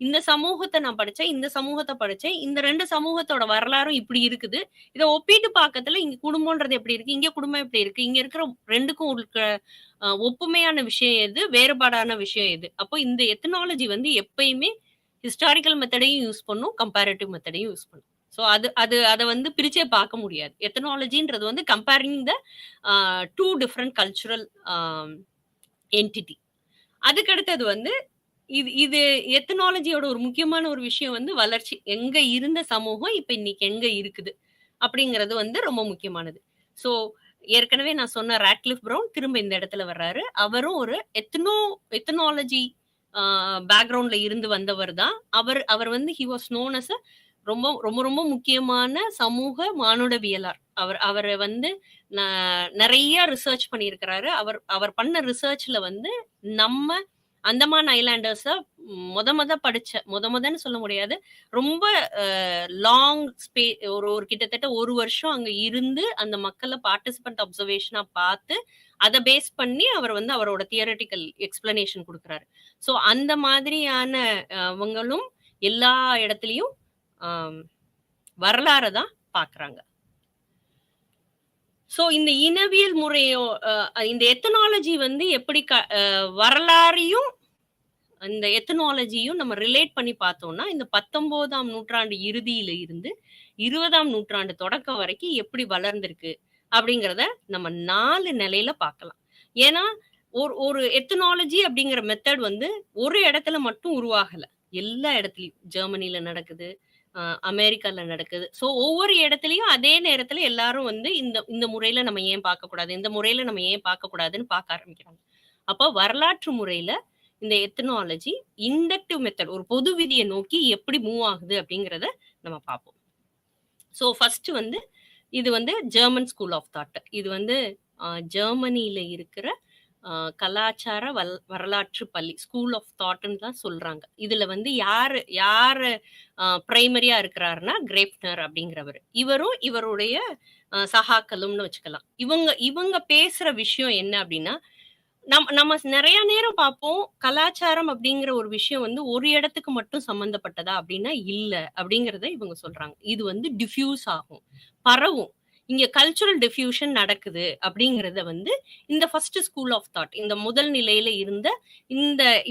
இந்த சமூகத்த நான் படிச்சேன், இந்த சமூகத்த படிச்சேன். இந்த 2 சமூகத்தோட வரலாறும் இப்படி இருக்குது. இத ஒப்பிட்டு பாக்கத்துல இங்க குடும்பம்ன்றது எப்படி இருக்கு? இங்க குடும்பம் எப்படி இருக்கு? இங்க இருக்கிற 2க்கும் இருக்க ஒப்புமையான விஷயம் எது? வேறுபாடான விஷயம் எது? அப்போ இந்த எத்னாலஜி வந்து எப்பயுமே ஹிஸ்டாரிக்கல் மெத்தடையும் யூஸ் பண்ணும், கம்பேரிட்டிவ் மெத்தடையும் யூஸ் பண்ணும். ஸோ அத வந்து பிரிச்சே பார்க்க முடியாது. எத்தனாலஜின்றது வந்து கம்பேரிங் த 2 டிஃபரெண்ட் கல்ச்சுரல் என்டிட்டி. அதுக்கு அடுத்தது வந்து இது இது எத்தனாலஜியோட ஒரு முக்கியமான ஒரு விஷயம் வந்து வளர்ச்சி. எங்க இருந்த சமூகம் இப்ப இன்னைக்கு எங்க இருக்குது? அப்படிங்கிறது வந்து ரொம்ப முக்கியமானது. ஸோ ஏற்கனவே நான் சொன்ன ராட்க்ளிஃப் பிரவுன் திரும்ப இந்த இடத்துல வர்றாரு. அவரும் ஒரு எத்னாலஜி பேக்ரவுண்ட்ல இருந்து வந்தவர் தான். அவர் வந்து ஹி வாஸ் நோன் அஸ் ரொம்ப ரொம்ப ரொம்ப முக்கியமான சமூக மானுடவியலார். அவர வந்து நெறைய ரிசர்ச் பண்ணியிருக்கிறாரு. அவர் பண்ண ரிசர்ச்ல வந்து நம்ம அந்தமான் ஐலேண்டர்ஸ மொதன்னு சொல்ல முடியாது. ரொம்ப லாங் ஒரு கிட்டத்தட்ட 1 வருஷம் அங்க இருந்து அந்த மக்கள பார்ட்டிசிபென்ட் அப்சர்வேஷனா பார்த்து, அத பேஸ் பண்ணி அவர் வந்து அவரோட தியரட்டிக்கல் எக்ஸ்பிளனேஷன் குடுக்குறாரு. ஸோ அந்த மாதிரியான அவங்களும் எல்லா இடத்துலயும் வரலாற தான் பார்க்குறாங்க. ஸோ இந்த இனவியல் முறையோ இந்த எத்தனாலஜி வந்து எப்படி வரலாறையும் இந்த எத்தனாலஜியும் நம்ம ரிலேட் பண்ணி பார்த்தோம்னா, இந்த 19ஆம் நூற்றாண்டு இறுதியில இருந்து 20ஆம் நூற்றாண்டு தொடக்கம் வரைக்கும் எப்படி வளர்ந்திருக்கு அப்படிங்கிறத நம்ம 4 நிலையில பார்க்கலாம். ஏன்னா, ஒரு எத்தனாலஜி அப்படிங்கிற மெத்தட் வந்து ஒரு இடத்துல மட்டும் உருவாகல. எல்லா இடத்துலயும் ஜெர்மனில நடக்குது. அமெரிக்கால நடக்குது. ஸோ ஒவ்வொரு இடத்துலயும் அதே நேரத்துல எல்லாரும் வந்து இந்த முறையில நம்ம ஏன் பார்க்கக்கூடாது? இந்த முறையில நம்ம ஏன் பார்க்கக்கூடாதுன்னு பார்க்க ஆரம்பிக்கிறாங்க. அப்போ வரலாற்று முறையில இந்த எத்னாலஜி இண்டக்டிவ் மெத்தட் ஒரு பொது விதிய நோக்கி எப்படி மூவ் ஆகுது அப்படிங்கிறத நம்ம பார்ப்போம். ஸோ ஃபர்ஸ்ட் வந்து இது வந்து ஜெர்மன் ஸ்கூல் ஆஃப் தாட். இது வந்து ஜெர்மனியில இருக்கிற கலாச்சார வரலாற்று பள்ளி ஸ்கூல் ஆஃப் தாட்ன்னு தான் சொல்றாங்க. இதுல வந்து யாரு பிரைமரியா இருக்கிறாருன்னா கிரேப்னர் அப்படிங்கிறவர். இவரும் இவருடைய சகாக்களும்னு வச்சுக்கலாம். இவங்க பேசுற விஷயம் என்ன அப்படின்னா, நம்ம நிறைய நேரம் பார்ப்போம் கலாச்சாரம் அப்படிங்கிற ஒரு விஷயம் வந்து ஒரு இடத்துக்கு மட்டும் சம்பந்தப்பட்டதா அப்படின்னா இல்ல அப்படிங்கறத இவங்க சொல்றாங்க. இது வந்து டிஃப்யூஸ் ஆகும், பரவும். இங்க கல்ச்சுரல் டிஃப்யூஷன் நடக்குது அப்படிங்கறத வந்து இந்த ஃபர்ஸ்ட் ஸ்கூல் ஆஃப் தாட் இந்த முதல் நிலையில இருந்த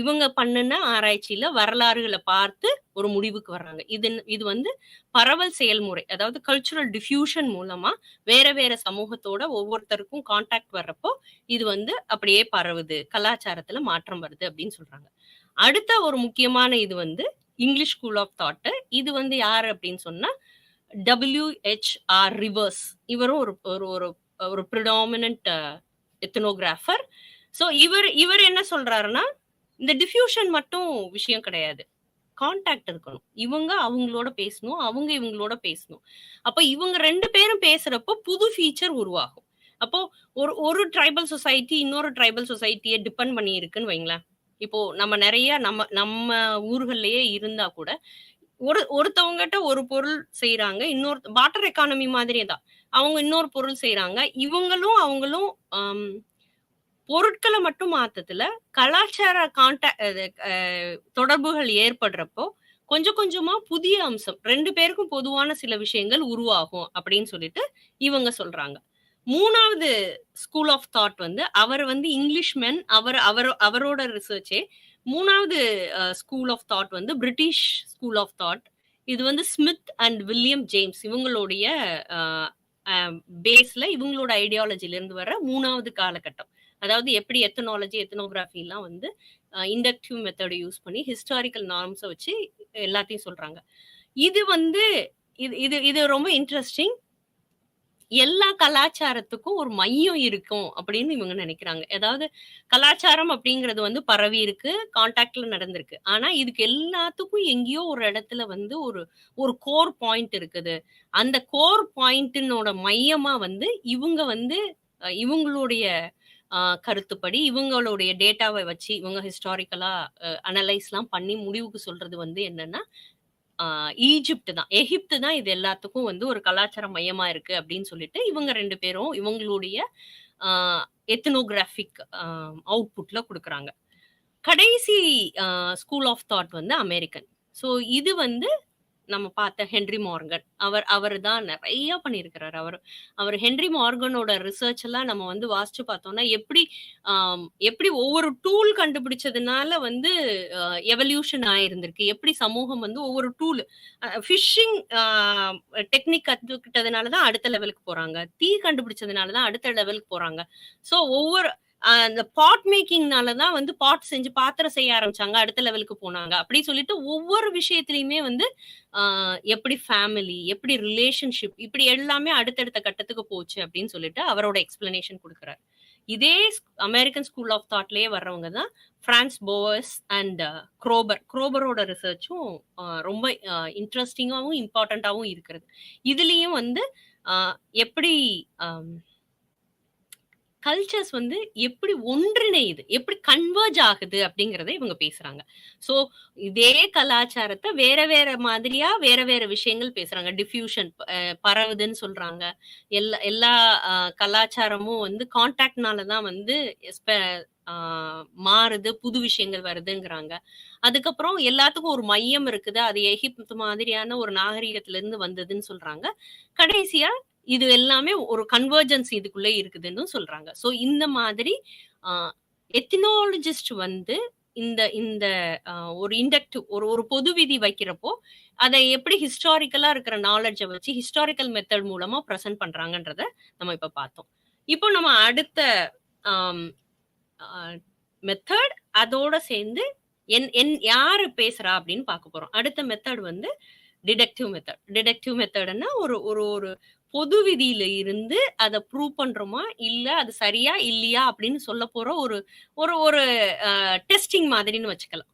இவங்க பண்ணுன ஆராய்ச்சியில வரலாறுகளை பார்த்து ஒரு முடிவுக்கு வர்றாங்க. இது வந்து பரவல் செயல்முறை, அதாவது கல்ச்சுரல் டிஃப்யூஷன் மூலமா வேற சமூகத்தோட ஒவ்வொருத்தருக்கும் கான்டாக்ட் வர்றப்போ இது வந்து அப்படியே பரவுது, கலாச்சாரத்துல மாற்றம் வருது அப்படின்னு சொல்றாங்க. அடுத்த ஒரு முக்கியமான இது வந்து இங்கிலீஷ் ஸ்கூல் ஆஃப் தாட். இது வந்து யாரு அப்படின்னு சொன்னா WHR ரிவர்ஸ். இவரும் ஒரு ஒரு ஒரு ஒரு ப்ரிடாமினன்ட் எத்னோகிராஃபர். ஸோ இவர் என்ன சொல்றாருன்னா, இந்த டிஃப்யூஷன் மட்டும் விஷயம் கிடையாது. கான்டாக்ட் இருக்கணும். இவங்க அவங்களோட பேசணும். அவங்க இவங்களோட பேசணும். அப்ப இவங்க 2 பேரும் பேசுறப்போ புது ஃபீச்சர் உருவாகும். அப்போ ஒரு ஒரு ட்ரைபல் சொசைட்டி இன்னொரு ட்ரைபல் சொசைட்டிய டிபெண்ட் பண்ணி இருக்குன்னு வைங்களேன். இப்போ நம்ம நெறைய நம்ம ஊர்கள்லயே இருந்தா கூட, ஒருத்தவங்கட்ட ஒரு பொருள் செய்றாங்க. பார்ட்டர் எக்கானமி மாதிரியே தான். அவங்க இன்னொரு பொருள் செய்றாங்க. இவங்களும் அவங்களும் பொருட்கள மட்டும் மாத்தத்துல, கலாச்சார தொடர்புகள் ஏற்படுறப்போ, கொஞ்சம் கொஞ்சமா புதிய அம்சம் 2 பேருக்கும் பொதுவான சில விஷயங்கள் உருவாகும் அப்படின்னு சொல்லிட்டு இவங்க சொல்றாங்க. 3வது ஸ்கூல் ஆஃப் தாட் வந்து அவர் வந்து இங்கிலீஷ்மேன். அவரோட ரிசர்ச்சே 3வது ஸ்கூல் ஆஃப் தாட் வந்து பிரிட்டிஷ் ஸ்கூல் ஆஃப் தாட். இது வந்து ஸ்மித் அண்ட் வில்லியம் ஜேம்ஸ் இவங்களுடைய பேஸ்ல இவங்களோட ஐடியாலஜில இருந்து வர 3வது காலகட்டம். அதாவது எப்படி எத்தனாலஜி, எத்தனோகிராஃபிலாம் வந்து இண்டக்டிவ் மெத்தட் யூஸ் பண்ணி ஹிஸ்டாரிக்கல் நார்ம்ஸ வச்சு எல்லாத்தையும் சொல்றாங்க. இது வந்து இது ரொம்ப இன்ட்ரஸ்டிங். எல்லா கலாச்சாரத்துக்கும் ஒரு மையம் இருக்கும் அப்படின்னு இவங்க நினைக்கிறாங்க. அதாவது கலாச்சாரம் அப்படிங்கிறது வந்து பரவி இருக்கு, கான்டாக்ட்ல நடந்திருக்கு. ஆனா இதுக்கு எல்லாத்துக்கும் எங்கேயோ ஒரு இடத்துல வந்து ஒரு கோர் பாயிண்ட் இருக்குது. அந்த கோர் பாயிண்ட்டினோட மையமா வந்து இவங்க வந்து இவங்களுடைய கருத்துப்படி இவங்களுடைய டேட்டாவை வச்சு இவங்க ஹிஸ்டாரிக்கலா அனலைஸ்லாம் பண்ணி முடிவுக்கு சொல்றது வந்து என்னன்னா, ஈஜிப்ட் தான். எகிப்து தான் இது எல்லாத்துக்கும் வந்து ஒரு கலாச்சார மையமா இருக்கு அப்படின்னு சொல்லிட்டு இவங்க 2 பேரும் இவங்களுடைய எத்னோகிராஃபிக் அவுட்புட்ல குடுக்குறாங்க. கடைசி ஸ்கூல் ஆஃப் தாட் வந்து அமெரிக்கன். ஸோ இது வந்து நம்ம பார்த்த ஹென்றி மார்கன். அவர் தான் நெறைய பண்ணியிருக்கிறாரு. அவர் ஹென்றி மார்கனோட ரிசர்ச் எல்லாம் நம்ம வந்து வாசிச்சு பார்த்தோம்னா, எப்படி ஒவ்வொரு டூல் கண்டுபிடிச்சதுனால வந்து எவல்யூஷன் ஆயிருந்திருக்கு. எப்படி சமூகம் வந்து ஒவ்வொரு டூல் ஃபிஷிங் டெக்னிக் கத்துக்கிட்டதுனால தான் அடுத்த லெவலுக்கு போறாங்க. தீ கண்டுபிடிச்சதுனால தான் அடுத்த லெவலுக்கு போறாங்க. ஸோ ஒவ்வொரு அந்த பாட் மேக்கிங்னால தான் வந்து பாட் செஞ்சு பாத்திரம் செய்ய ஆரம்பிச்சாங்க. அடுத்த லெவலுக்கு போனாங்க. அப்படி சொல்லிட்டு ஒவ்வொரு விஷயத்திலயுமே வந்து எப்படி ஃபேமிலி, எப்படி ரிலேஷன்ஷிப் இப்படி எல்லாமே அடுத்தடுத்த கட்டத்துக்கு போச்சு அப்படின்னு சொல்லிட்டு அவரோட எக்ஸ்பிளனேஷன் குடுக்குறாரு. இதே அமெரிக்கன் ஸ்கூல் ஆஃப் தாட்லயே வர்றவங்க தான் பிரான்ஸ் போவஸ் அண்ட் குரோபர். குரோபரோட ரிசர்ச்சும் ரொம்ப இன்ட்ரெஸ்டிங்காவும், இம்பார்ட்டன்ட்டாவும் இருக்கிறது. இதுலயும் வந்து எப்படி கல்ச்சர்ஸ் வந்து எப்படி ஒன்றிணையுது, எப்படி கன்வர்ஜ் ஆகுது அப்படிங்கிறத இவங்க பேசுறாங்க. ஸோ இதே கலாச்சாரத்த வேற வேற மாதிரியா வேற வேற விஷயங்கள் பேசுறாங்க. டிஃப்யூஷன் பரவுதுன்னு சொல்றாங்க. எல்லா கலாச்சாரமும் வந்து கான்டாக்ட்னால தான் வந்து மாறுது, புது விஷயங்கள் வருதுங்கிறாங்க. அதுக்கப்புறம் எல்லாத்துக்கும் ஒரு மையம் இருக்குது. அது எகிப்து மாதிரியான ஒரு நாகரிகத்துல இருந்து வந்ததுன்னு சொல்றாங்க. கடைசியா இது எல்லாமே ஒரு கன்வர்ஜென்ஸ் இதுக்குள்ள இருக்குதுன்னு சொல்றாங்க. ஸோ இந்த மாதிரி எத்னாலஜிஸ்ட் வந்து இந்த இந்த ஒரு இண்டக்டிவ் ஒரு பொது விதி வைக்கிறப்போ, அதை எப்படி ஹிஸ்டாரிக்கலா இருக்கிற நாலெட்ஜ வச்சு ஹிஸ்டாரிக்கல் மெத்தட் மூலமா பிரசன்ட் பண்றாங்கன்றத நம்ம இப்ப பார்த்தோம். இப்போ நம்ம அடுத்த மெத்தட் அதோட சேர்ந்து யாரு பேசுறா அப்படின்னு பார்க்க போறோம். அடுத்த மெத்தட் வந்து டிடக்டிவ் மெத்தட். டிடக்டிவ் மெத்தட்னா ஒரு பொது விதியில இருந்து அதை ப்ரூவ் பண்றோமா, இல்ல அது சரியா இல்லையா அப்படின்னு சொல்ல போற ஒரு டெஸ்டிங் மாதிரின்னு வச்சுக்கலாம்.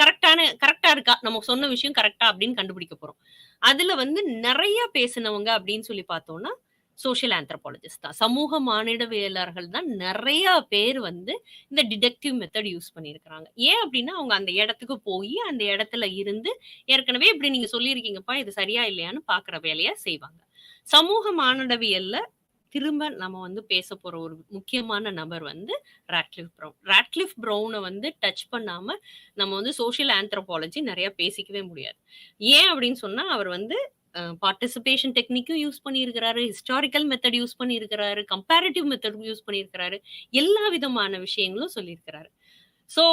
கரெக்டா இருக்கா, நமக்கு சொன்ன விஷயம் கரெக்டா அப்படின்னு கண்டுபிடிக்க போறோம். அதுல வந்து நிறைய பேசினவங்க அப்படின்னு சொல்லி பார்த்தோம்னா சோசியல் ஆந்த்ரோபாலஜிஸ்ட் தான். சமூக மானிடவியலாளர்கள் தான் நிறைய பேர் வந்து இந்த டிடக்டிவ் மெத்தட் யூஸ் பண்ணியிருக்கிறாங்க. ஏன் அப்படின்னா அவங்க அந்த இடத்துக்கு போய் அந்த இடத்துல இருந்து ஏற்கனவே இப்படி நீங்க சொல்லியிருக்கீங்கப்பா இது சரியா இல்லையான்னு பாக்குற வேலையை செய்வாங்க. சமூக மானிடவியல்ல திரும்ப நம்ம வந்து பேச போற ஒரு முக்கியமான நபர் வந்து ராட்க்ளிஃப் ப்ரவுன். ராட்க்ளிஃப் ப்ரவுனை வந்து டச் பண்ணாம நம்ம வந்து சோசியல் ஆந்த்ரோபாலஜி நிறைய பேசிக்கவே முடியாது. ஏன் அப்படின்னு சொன்னா அவர் வந்து பார்ட்டிசிபேஷன் டெக்னிக்கும் யூஸ் பண்ணியிருக்கிறாரு, ஹிஸ்டாரிக்கல் மெத்தட் யூஸ் பண்ணியிருக்கிறாரு, கம்பேரிட்டிவ் மெத்தட் யூஸ் பண்ணியிருக்கிறாரு, எல்லா விதமான விஷயங்களும் சொல்லியிருக்கிறாரு. ஸோ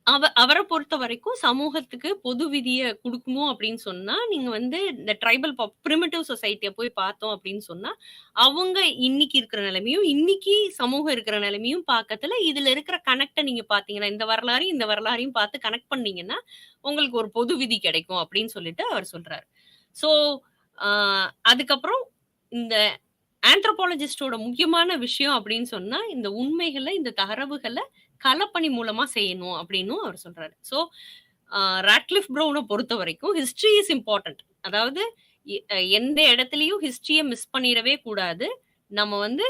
அவர பொறுத்தவரைக்கும் சமூகத்துக்கு பொது விதிய குடுக்கணும் அப்படின்னு சொன்னா, நீங்க வந்து இந்த ட்ரைபல் பிரிமிட்டிவ் சொசைட்டிய போய் பார்த்தோம் அப்படின்னு சொன்னா, அவங்க இன்னைக்கு இருக்கிற நிலைமையும், இன்னைக்கு சமூகம் இருக்கிற நிலைமையும் பார்க்கத்துல, இதுல இருக்கிற கனெக்ட்ட நீங்க பார்த்தீங்கன்னா, இந்த வரலாறையும் பார்த்து கனெக்ட் பண்ணீங்கன்னா, உங்களுக்கு ஒரு பொது விதி கிடைக்கும் அப்படின்னு சொல்லிட்டு அவர் சொல்றாரு. ஸோ, அ அதுக்கப்புறம் இந்த ஆந்த்ரோபாலஜிஸ்ட்டோட முக்கியமான விஷயம் அப்படின்னு சொன்னா, இந்த உண்மைகள, இந்த தரவுகள களப்பணி மூலமா செய்யணும் அப்படின்னும் அவர் சொல்றாரு. ஸோ, ராட்க்ளிஃப் ப்ரவுன பொறுத்தவரைக்கும் ஹிஸ்டரி இஸ் இம்பார்ட்டன்ட். அதாவது எந்த இடத்துலயும் ஹிஸ்டரிய மிஸ் பண்ணிறவே கூடாது. நம்ம வந்து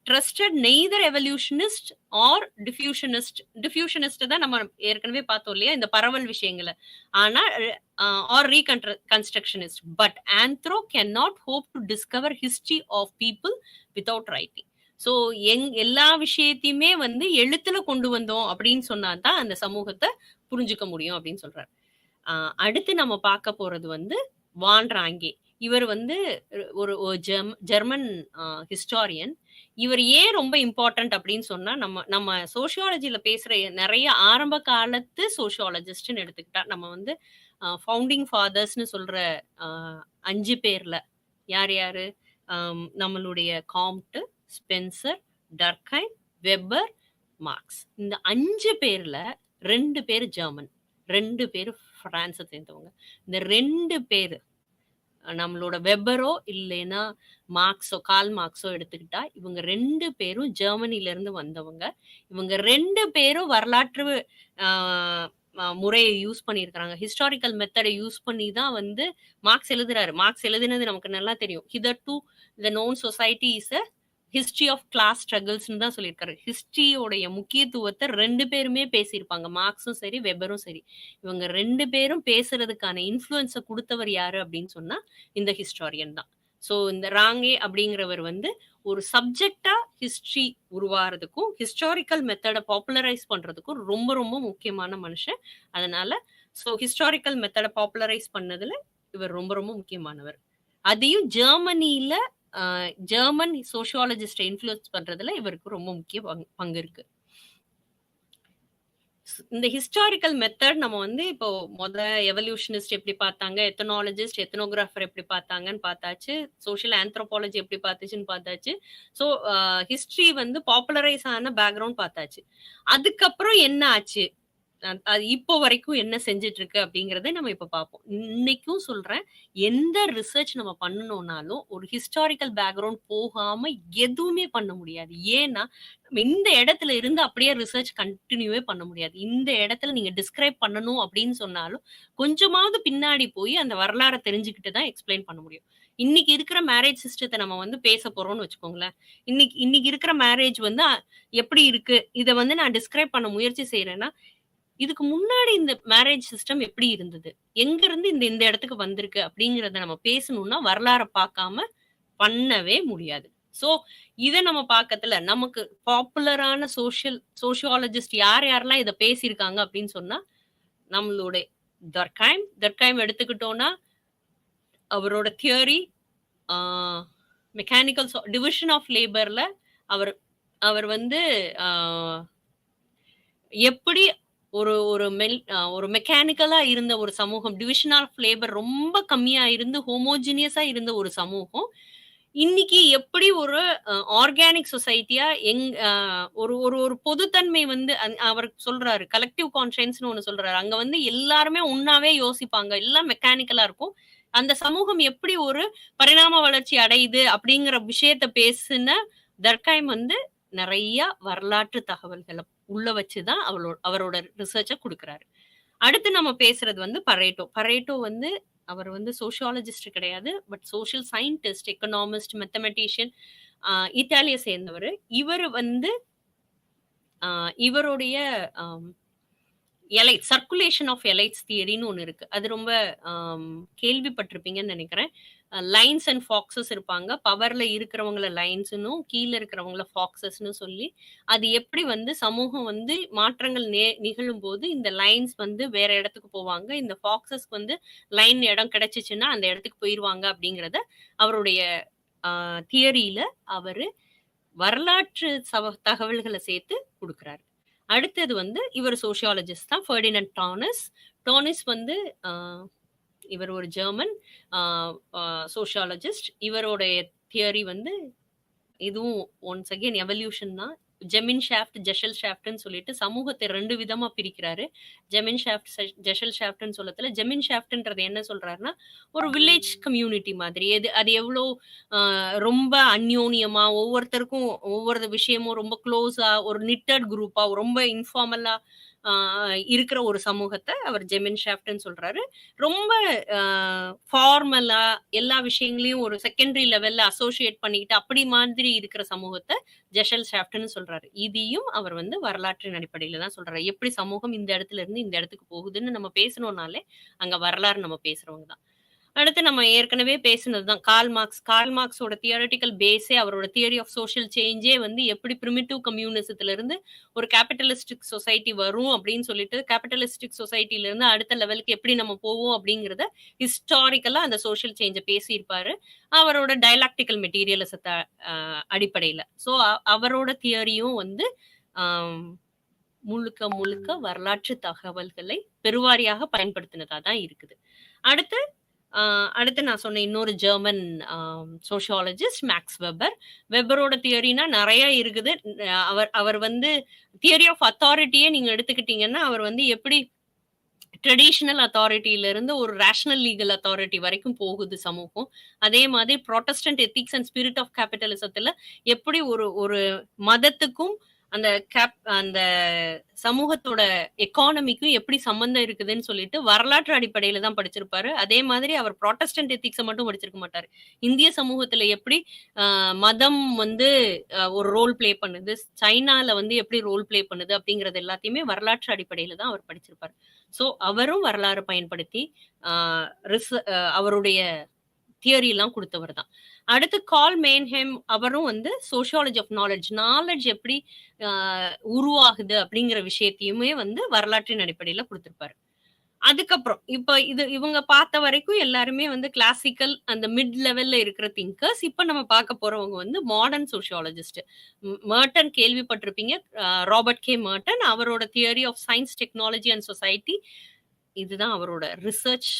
trusted neither evolutionist or diffusionist தான் நம்ம ஏற்கனவே பார்த்தோம் இல்லையா? இந்த பரவல் விஷயங்கள. ஆனா or constructionist. But anthro can not hope to discover history of people without writing. So எல்லா விஷயத்தையுமே வந்து எழுத்துல கொண்டு வந்தோம் அப்படின்னு சொன்னா தான் அந்த சமூகத்த புரிஞ்சுக்க முடியும் அப்படின்னு சொல்றாரு. அடுத்து நம்ம பார்க்க போறது வந்து வான் ராங்கே. இவர் வந்து ஒரு ஜெர்மன் ஹிஸ்டாரியன். இவர் ஏன் ரொம்ப இம்பார்ட்டன்ட் அப்படின்னு சொன்னா, நம்ம சோசியாலஜில பேசுற நெறைய ஆரம்ப காலத்து சோசியாலஜிஸ்ட்ன்னு எடுத்துக்கிட்டா, நம்ம வந்து ஃபவுண்டிங் ஃபாதர்ஸ்ன்னு சொல்ற 5 பேர்ல யார் யாரு? நம்மளுடைய காம்ட், ஸ்பென்சர், டர்க்கைம், வெப்பர், மார்க்ஸ். இந்த 5 பேர்ல 2 பேர் ஜெர்மன். 2 பேரு பிரான்ஸ சேர்ந்தவங்க. இந்த 2 பேரு நம்மளோட வெப்பரோ இல்லைன்னா கார்ல் மார்க்ஸோ எடுத்துக்கிட்டா, இவங்க 2 பேரும் ஜெர்மனில இருந்து வந்தவங்க. இவங்க 2 பேரும் வரலாற்று முறைய யூஸ் பண்ணியிருக்கிறாங்க. ஹிஸ்டாரிக்கல் மெத்தட யூஸ் பண்ணி தான் வந்து மார்க்ஸ் எழுதுறாரு. மார்க்ஸ் எழுதினது நமக்கு நல்லா தெரியும். Hitherto the known society is a history of class ஸ்ட்ரகிள்ஸ்ன்னு தான் சொல்லியிருக்காரு. ஹிஸ்டரியோடைய முக்கியத்துவத்த 2 பேருமே பேசியிருப்பாங்க. மார்க்ஸும் சரி, வெபரும் சரி. இவங்க 2 பேரும் பேசுறதுக்கான இன்ஃப்ளூயன்ஸ குடுத்தவர் யாரு அப்படின்னு சொன்னா, இந்த ஹிஸ்டாரியன் தான். ஸோ இந்த ராங்கே அப்படிங்கிறவர் வந்து ஒரு சப்ஜெக்ட்டா ஹிஸ்டரி உருவாறதுக்கும், ஹிஸ்டாரிக்கல் மெத்தட பாப்புலரைஸ் பண்றதுக்கும் ரொம்ப ரொம்ப முக்கியமான மனுஷன். அதனால ஹிஸ்டாரிக்கல் மெத்தட பாப்புலரைஸ் பண்ணதுல இவர் ரொம்ப ரொம்ப முக்கியமானவர். அதையும் ஜெர்மனியில ஜெர்மன் சோசியாலஜிஸ்ட இன்ஃப்ளூயன்ஸ் பண்றதுல இவருக்கு ரொம்ப முக்கிய பங்கு இருக்கு. இந்த ஹிஸ்டாரிக்கல் மெத்தட் நம்ம வந்து இப்போ எவல்யூஷனிஸ்ட் எப்படி பார்த்தாங்க, எத்தனாலஜிஸ்ட், எத்தனோகிராஃபர் எப்படி பார்த்தாங்கன்னு பார்த்தாச்சு. சோஷியல் ஆந்த்ரோபாலஜி எப்படி பார்த்துச்சுன்னு பார்த்தாச்சு. ஸோ ஹிஸ்டரி வந்து பாப்புலரைஸ் ஆன பேக்ரவுண்ட் பார்த்தாச்சு. அதுக்கப்புறம் என்ன ஆச்சு? அது இப்போ வரைக்கும் என்ன செஞ்சுட்டு இருக்கு அப்படிங்கறத நம்ம இப்ப பார்ப்போம். இன்னைக்கும் சொல்றேன், எந்த ரிசர்ச் நம்ம பண்ணணும்னாலும் ஒரு ஹிஸ்டாரிக்கல் பேக்ரவுண்ட் போகாம எதுவுமே பண்ண முடியாது. ஏன்னா, நம்ம இந்த இடத்துல இருந்து அப்படியே ரிசர்ச் கன்டினியூவே பண்ண முடியாது. இந்த இடத்துல நீங்க டிஸ்கிரைப் பண்ணணும் அப்படின்னு சொன்னாலும், கொஞ்சமாவது பின்னாடி போய் அந்த வரலாற தெரிஞ்சுக்கிட்டு தான் எக்ஸ்பிளைன் பண்ண முடியும். இன்னைக்கு இருக்கிற மேரேஜ் சிஸ்டத்த நம்ம வந்து பேச போறோம்னு வச்சுக்கோங்களேன். இன்னைக்கு இருக்கிற மேரேஜ் வந்து எப்படி இருக்கு? இத வந்து நான் டிஸ்கிரைப் பண்ண முயற்சி செய்றேன்னா, இதுக்கு முன்னாடி இந்த மேரேஜ் சிஸ்டம் எப்படி இருந்தது? எங்க இருந்து இந்த இடத்துக்கு வந்திருக்கு அப்படிங்கிறத நம்ம பேசணும்னா, வரலாற பார்க்காம பண்ணவே முடியாது. சோ, இத நம்ம பார்க்கத்துல நமக்கு பாப்புலரான சோசியாலஜிஸ்ட் யாரெல்லாம் இத பேசியிருக்காங்க அப்படின்னு சொன்னா, நம்மளோட டர்க்கைம் எடுத்துக்கிட்டோம்னா, அவரோட தியரி மெக்கானிக்கல் டிவிஷன் ஆஃப் லேபர்ல அவர் அவர் வந்து எப்படி ஒரு மெக்கானிக்கலா இருந்த ஒரு சமூகம், டிவிஷன் ஆஃப் லேபர் ரொம்ப கம்மியா இருந்து ஹோமோஜினியஸா இருந்த ஒரு சமூகம், இன்னைக்கு எப்படி ஒரு ஆர்கானிக் சொசைட்டியா ஒரு ஒரு ஒரு பொதுத்தன்மை வந்து அவர் சொல்றாரு. கலெக்டிவ் கான்ஷியன்ஸ்ன்னு ஒண்ணு சொல்றாரு. அங்க வந்து எல்லாருமே ஒண்ணாவே யோசிப்பாங்க. எல்லாம் மெக்கானிக்கலா இருக்கும். அந்த சமூகம் எப்படி ஒரு பரிணாம வளர்ச்சி அடையுது அப்படிங்கிற விஷயத்த பேசுன தர்க்கைம் வந்து நெறைய வரலாற்று தகவல்கள உள்ள வச்சுதான் அவரோட ரிசர்ச்ச குடுக்குறாரு. அடுத்து நம்ம பேசுறது வந்து பரேட்டோ வந்து அவர் வந்து சோசியாலஜிஸ்ட் கிடையாது. But social scientist, economist, mathematician இத்தாலிய சேர்ந்தவரு. இவரு வந்து இவருடைய சர்க்குலேஷன் ஆஃப் எலைட்ஸ் தியரின்னு ஒண்ணு இருக்கு. அது ரொம்ப கேள்விப்பட்டிருப்பீங்கன்னு நினைக்கிறேன். லைன்ஸ் அண்ட் ஃபாக்ஸஸ் இருப்பாங்க. பவர்ல இருக்கிறவங்கள லைன்ஸ்ன்னும், கீழ இருக்கிறவங்கள ஃபாக்ஸஸ்ன்னு சொல்லி, அது எப்படி வந்து சமூகம் வந்து மாற்றங்கள் நிகழும்போது இந்த லைன்ஸ் வந்து வேற இடத்துக்கு போவாங்க. இந்த ஃபாக்ஸஸ்க்கு வந்து லைன் இடம் கிடைச்சுச்சுன்னா அந்த இடத்துக்கு போயிருவாங்க அப்படிங்கிறத அவருடைய தியரியில அவரு வரலாற்று தகவல்கள சேர்த்து குடுக்குறாரு. அடுத்தது வந்து இவர் சோசியாலஜிஸ்ட் தான், ஃபெர்டினண்ட் டானிஸ். டானிஸ் வந்து அ இவர் ஒரு ஜெர்மன் அ அ சோசியாலஜிஸ்ட். இவருடைய தியரி வந்து இதுவும் ஒன்ஸ் அகைன் எவல்யூஷன் தான். ஜெமின் ஷாஃப்ட், ஜெஷல் ஷாஃப்ட்ன்னு சொல்லிட்டு சமூகத்த 2 விதமா பிரிக்கிறாரு. ஜெமின் ஷாஃப்ட், ஜெஷல் ஷாஃப்ட்ன்னு சொல்லத்துல, ஜெமின் ஷாஃப்ட்ன்றது என்ன சொல்றாருன்னா, ஒரு வில்லேஜ் கம்யூனிட்டி மாதிரி. அது எவ்ளோ அ ரொம்ப அந்யோன்யமா, ஒவ்வொருத்தருக்கும் ஒவ்வொரு விஷயமும் ரொம்ப க்ளோஸா, ஒரு நிட்டட் குரூப்பா, ரொம்ப இன்ஃபார்மலா அ இருக்கிற ஒரு சமூகத்த அவர் ஜெமின் ஷாஃப்ட்ன்னு சொல்றாரு. ரொம்ப அ ஃபார்மலா எல்லா விஷயங்களையும் ஒரு செகண்டரி லெவல்ல அசோசியேட் பண்ணிக்கிட்டு அப்படி மாதிரி இருக்கிற சமூகத்த ஜெஷல் ஷாஃப்ட்ன்னு சொல்றாரு. இதையும் அவர் வந்து வரலாற்றின் அடிப்படையில தான் சொல்றாரு. எப்படி சமூகம் இந்த இடத்துல இருந்து இந்த இடத்துக்கு போகுதுன்னு நம்ம பேசணும்னாலே, அங்க வரலாறு நம்ம பேசுறவங்க தான். அடுத்து நம்ம ஏற்கனவே பேசினது தான் கார்ல் மார்க்ஸ். கார்ல் மார்க்ஸோட தியரட்டிக்கல் பேஸே அவரோட தியரி ஆஃப் சோஷியல் சேஞ்சே வந்து எப்படி பிரிமிட்டிவ் கம்யூனிசத்துல இருந்து ஒரு கேபிட்டலிஸ்டிக் சொசைட்டி வரும் அப்படின்னு சொல்லிட்டு, கேபிட்டலிஸ்டிக் சொசைட்டில இருந்து அடுத்த லெவலுக்கு எப்படி நம்ம போவோம் அப்படிங்கிறத ஹிஸ்டாரிக்கலா அந்த சோஷியல் சேஞ்ச பேசியிருப்பாரு. அவரோட டயலாக்டிக்கல் மெட்டீரியலிசத்த அடிப்படையில. ஸோ அவரோட தியரியும் வந்து ஆம், முழுக்க முழுக்க வரலாற்று தகவல்களை பெருவாரியாக பயன்படுத்தினதா தான் இருக்குது. அடுத்து அடுத்து நான் சொன்ன இன்னொரு ஜெர்மன் சோஷியாலஜிஸ்ட் மேக்ஸ் வெபர். வெபரோட தியரினா நெறைய இருக்குது. அவர் அவர் வந்து தியரி ஆஃப் அத்தாரிட்டியே நீங்க எடுத்துக்கிட்டீங்கன்னா, அவர் வந்து எப்படி ட்ரெடிஷனல் அத்தாரிட்டில இருந்து ஒரு ரேஷனல் லீகல் அத்தாரிட்டி வரைக்கும் போகுது சமூகம். அதே மாதிரி Protestant ethics and spirit of கேபிட்டலிசத்துல எப்படி ஒரு ஒரு மதத்துக்கும் அந்த சமூகத்தோட எக்கானமிக்கும் எப்படி சம்பந்தம் இருக்குதுன்னு சொல்லிட்டு வரலாற்று அடிப்படையில தான் படிச்சிருப்பாரு. அதே மாதிரி அவர் புராட்டஸ்டன்ட் எத்திக்ஸ மட்டும் படிச்சிருக்க மாட்டாரு. இந்திய சமூகத்துல எப்படி மதம் வந்து ஒரு ரோல் ப்ளே பண்ணுது, சைனால வந்து எப்படி ரோல் ப்ளே பண்ணுது அப்படிங்கிறது எல்லாத்தையுமே வரலாற்று அடிப்படையில தான் அவர் படிச்சிருப்பாரு. ஸோ அவரும் வரலாறு பயன்படுத்தி ஆ அவருடைய தியரி எல்லாம் குடுத்தவர் தான். அடுத்து கார்ல் மேன்ஹெம் அவரும் வந்து சோசியாலஜி ஆஃப் நாலெட்ஜ். நாலெட்ஜ் எப்படி அ உருவாகுது அப்படிங்கிற விஷயத்தையுமே வந்து வரலாற்றின் அடிப்படையில குடுத்திருப்பாரு. அதுக்கப்புறம் இப்ப இவங்க பார்த்த வரைக்கும் எல்லாருமே வந்து கிளாசிக்கல் அந்த மிட் லெவல்ல இருக்கிற திங்கர்ஸ். இப்ப நம்ம பார்க்க போறவங்க வந்து மாடர்ன் சோசியாலஜிஸ்ட். மெர்டன் கேள்விப்பட்டிருப்பீங்க. Robert K Merton. அவரோட theory of science, technology and society இதுதான் அவரோட ரிசர்ச்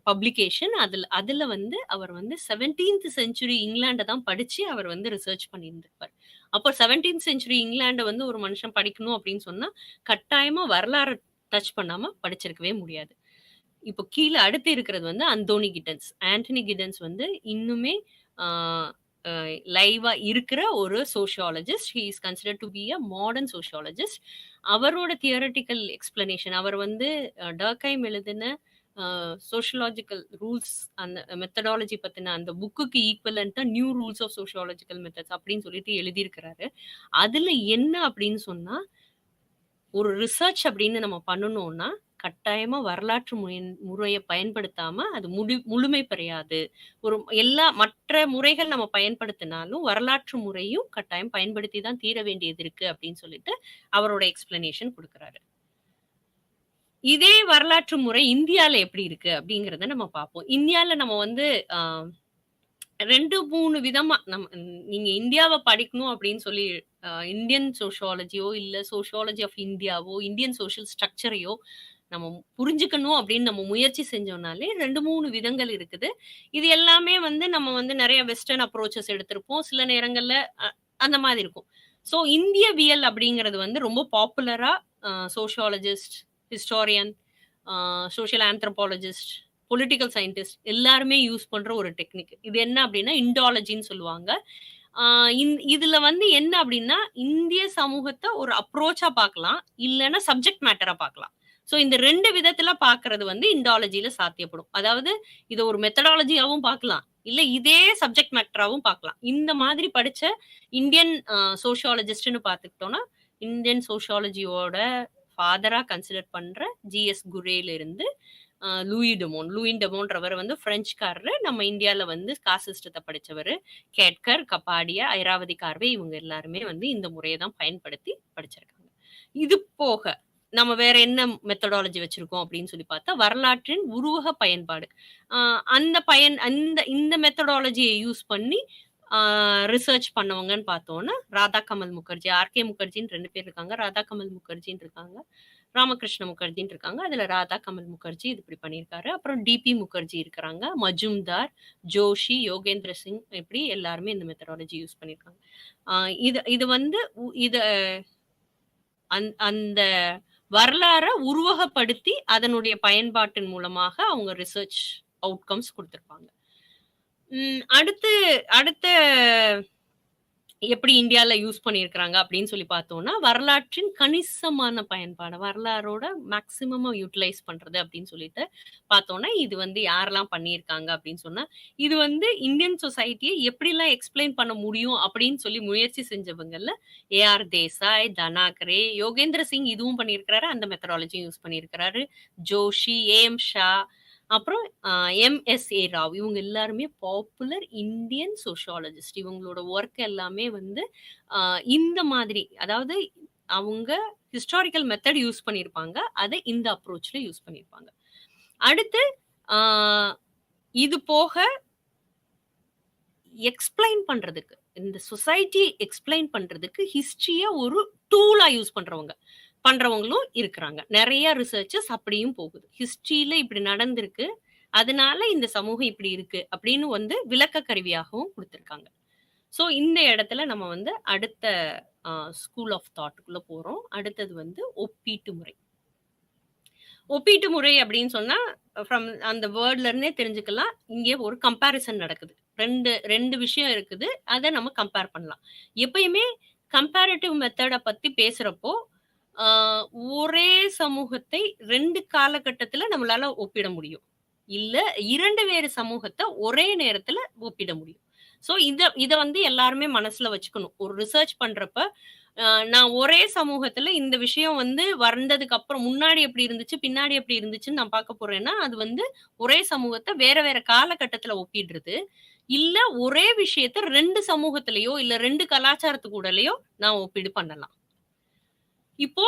பப்ளிகேஷன். அதுல வந்து அவர் வந்து 17th செஞ்சுரி இங்கிலாண்ட தான் படிச்சு அவர் வந்து ரிசர்ச் பண்ணியிருந்திருப்பார். அப்போ 17th செஞ்சுரி இங்கிலாண்ட வந்து ஒரு மனுஷன் படிக்கணும் அப்படின்னு சொன்னா, கட்டாயமா வரலாறு டச் பண்ணாம படிச்சிருக்கவே முடியாது. இப்போ கீழ அடுத்து இருக்கிறது வந்து அந்தோனி கிட்டன்ஸ். ஆண்டனி கிட்டன்ஸ் வந்து இன்னுமே ஆ அ லைவா இருக்கிற ஒரு sociologist. He is considered to be a modern sociologist. அவரோட தியரட்டிக்கல் எக்ஸ்பிளனேஷன் அவர் வந்து டர்க்கைம் எழுதின சோஷியலாஜிக்கல் ரூல்ஸ் அந்த மெத்தடாலஜி பத்தின அந்த புக்குக்கு ஈக்குவலன்ட்டா new rules of sociological methods அப்படின்னு சொல்லிட்டு எழுதியிருக்கிறாரு. அதுல என்ன அப்படின்னு சொன்னா, ஒரு ரிசர்ச் அப்படின்னு நம்ம பண்ணணும்னா, கட்டாயமா வரலாற்று முறைய பயன்படுத்தாம அது முழுமை பெறாது. எல்லா மற்ற முறைகள் நம்ம பயன்படுத்தினாலும், வரலாற்று முறையும் கட்டாயம் பயன்படுத்தி தான் தீர வேண்டியது இருக்கு அப்படின்னு சொல்லிட்டு அவரோட எக்ஸ்பிளனேஷன் குடுக்குறாரு. இதே வரலாற்று முறை இந்தியால எப்படி இருக்கு அப்படிங்கிறத நம்ம பார்ப்போம். இந்தியால நம்ம வந்து அ 2, 3 விதமா நீங்க இந்தியாவ படிக்கணும் அப்படின்னு சொல்லி இந்தியன் சோஷியாலஜியோ, இல்ல சோஷியாலஜி ஆஃப் இந்தியாவோ, இந்தியன் சோஷியல் ஸ்ட்ரக்சரையோ நம்ம புரிஞ்சுக்கணும் அப்படின்னு நம்ம முயற்சி செஞ்சோம்னாலே 2, 3 விதங்கள் இருக்குது. இது எல்லாமே வந்து நம்ம வந்து நெறைய வெஸ்டர்ன் அப்ரோச்சஸ் எடுத்திருப்போம். சில நேரங்கள்ல அந்த மாதிரி இருக்கும். ஸோ இந்தியவியல் அப்படிங்கிறது வந்து ரொம்ப பாப்புலரா sociologist, historian, social anthropologist, political scientist எல்லாருமே யூஸ் பண்ற ஒரு டெக்னிக். இது என்ன அப்படின்னா இண்டாலஜின்னு சொல்லுவாங்க. இதுல வந்து என்ன அப்படின்னா, இந்திய சமூகத்த ஒரு அப்ரோச்சா பார்க்கலாம். இல்லன்னா சப்ஜெக்ட் மேட்டரா பார்க்கலாம். ஸோ இந்த 2 விதத்துல பார்க்கறது வந்து இண்டாலஜில சாத்தியப்படும். அதாவது இத ஒரு மெத்தடாலஜியாவும் பார்க்கலாம். இல்ல இதே சப்ஜெக்ட் மேட்டராவும் பார்க்கலாம். இந்த மாதிரி படிச்ச இந்தியன் சோஷியாலஜிஸ்ட்ன்னு பார்த்துக்கிட்டோம்னா, இந்தியன் சோஷியாலஜியோட ஃபாதரா கன்சிடர் பண்ற ஜி.எஸ். குரேல இருந்து லூயி டெமோன். லூயி டெமோன்றவர் வந்து பிரெஞ்சுக்காரரு. நம்ம இந்தியால வந்து காஸ்ட் சிஸ்டத்த படிச்சவரு. கேட்கர், கபாடியா, ஐராவதி கார்வே இவங்க எல்லாருமே வந்து இந்த முறைய தான் பயன்படுத்தி படிச்சிருக்காங்க. இது போக நம்ம வேற என்ன மெத்தடாலஜி வச்சிருக்கோம் அப்படின்னு சொல்லி பார்த்தா, வரலாற்றின் உருவக பயன்பாடு. அந்த இந்த மெத்தடாலஜிய யூஸ் பண்ணி ரிசர்ச் பண்ணவங்கன்னு பார்த்தோம்னா, ராதா கமல் முகர்ஜி, ஆர்.கே. முகர்ஜின்னு 2 பேர் இருக்காங்க. ராதா கமல் முகர்ஜின்னு இருக்காங்க. ராமகிருஷ்ண முகர்ஜின்னு இருக்காங்க. அதுல ராதா கமல் முகர்ஜி இது இப்படி பண்ணியிருக்காரு. அப்புறம் டி.பி. முகர்ஜி இருக்கிறாங்க. மஜும்தார், ஜோஷி, யோகேந்திர சிங் இப்படி எல்லாருமே இந்த மெத்தடாலஜி யூஸ் பண்ணியிருக்காங்க. ஆ இது இது வந்து இத அந்த வரலாற உருவகப்படுத்தி, அதனுடைய பயன்பாட்டின் மூலமாக அவங்க ரிசர்ச் அவுட்கம்ஸ் குடுத்திருப்பாங்க. அடுத்து அடுத்த எப்படி இந்தியால யூஸ் பண்ணியிருக்கிறாங்க அப்படின்னு சொல்லி பார்த்தோம்னா, வரலாற்றின் கணிசமான பயன்பாடு. வரலாறோட மேக்ஸிமமா யூட்டிலைஸ் பண்றது அப்படின்னு சொல்லிட்டு பார்த்தோம்னா, இது வந்து யாரெல்லாம் பண்ணியிருக்காங்க அப்படின்னு சொன்னா, இது வந்து இந்தியன் சொசைட்டிய எப்படிலாம் எக்ஸ்ப்ளைன் பண்ண முடியும் அப்படின்னு சொல்லி முயற்சி செஞ்சவங்கல்ல, ஏ.ஆர். தேசாய், தனாகரே, யோகேந்திர சிங் இதுவும் பண்ணியிருக்கிறாரு. அந்த மெத்தடாலஜியும் யூஸ் பண்ணியிருக்கிறாரு. ஜோஷி, ஏ.எம். ஷா, அப்புறம் எம்.எஸ்.ஏ. ராவ். இவங்க எல்லாருமே பாப்புலர் இந்தியன் சோஷியாலஜிஸ்ட். இவங்களோட ஒர்க் எல்லாமே வந்து இந்த மாதிரி அதாவது அவங்க ஹிஸ்டாரிக்கல் மெத்தட் யூஸ் பண்ணியிருப்பாங்க. அத இந்த அப்ரோச்ல யூஸ் பண்ணியிருப்பாங்க. அடுத்து ஆ இது போக எக்ஸ்ப்ளைன் பண்றதுக்கு, இந்த சொசைட்டி எக்ஸ்ப்ளைன் பண்றதுக்கு ஹிஸ்டரிய ஒரு டூலா யூஸ் பண்றவங்களும் இருக்கிறாங்க. நெறைய ரிசர்ச்சஸ் அப்படியும் போகுது. ஹிஸ்டரியில இப்படி நடந்திருக்கு. அதனால இந்த சமூகம் இப்படி இருக்கு அப்படின்னு வந்து விளக்க கருவியாகவும் குடுத்திருக்காங்க. ஸோ இந்த இடத்துல நம்ம வந்து அடுத்த ஸ்கூல் ஆஃப் தாட்க்குள்ள போறோம். அடுத்தது வந்து ஒப்பீட்டு முறை. ஒப்பீட்டு முறை அப்படின்னு சொன்னா, அந்த வேர்ட்ல இருந்தே தெரிஞ்சுக்கலாம். இங்கே ஒரு கம்பேரிசன் நடக்குது. 2 விஷயம் இருக்குது. அத நம்ம கம்பேர் பண்ணலாம். எப்பயுமே கம்பேரிட்டிவ் மெத்தட பத்தி பேசுறப்போ, ஆ ஒரே சமூகத்தை 2 காலகட்டத்தில நம்மளால ஒப்பிட முடியும். இல்ல 2 வேறு சமூகத்த ஒரே நேரத்தில ஒப்பிட முடியும். ஸோ இத வந்து எல்லாருமே மனசுல வச்சுக்கணும். ஒரு ரிசர்ச் பண்றப்ப, நான் ஒரே சமூகத்துல இந்த விஷயம் வந்து வந்ததுக்கு அப்புறம் முன்னாடி எப்படி இருந்துச்சு, பின்னாடி எப்படி இருந்துச்சுன்னு நான் பார்க்க போறேன்னா, அது வந்து ஒரே சமூகத்த வேற வேற காலகட்டத்துல ஒப்பிடுறது. இல்ல ஒரே விஷயத்த 2 சமூகத்திலயோ, இல்ல 2 கலாச்சாரத்து கூடலயோ நான் ஒப்பீடு பண்ணலாம். இப்போ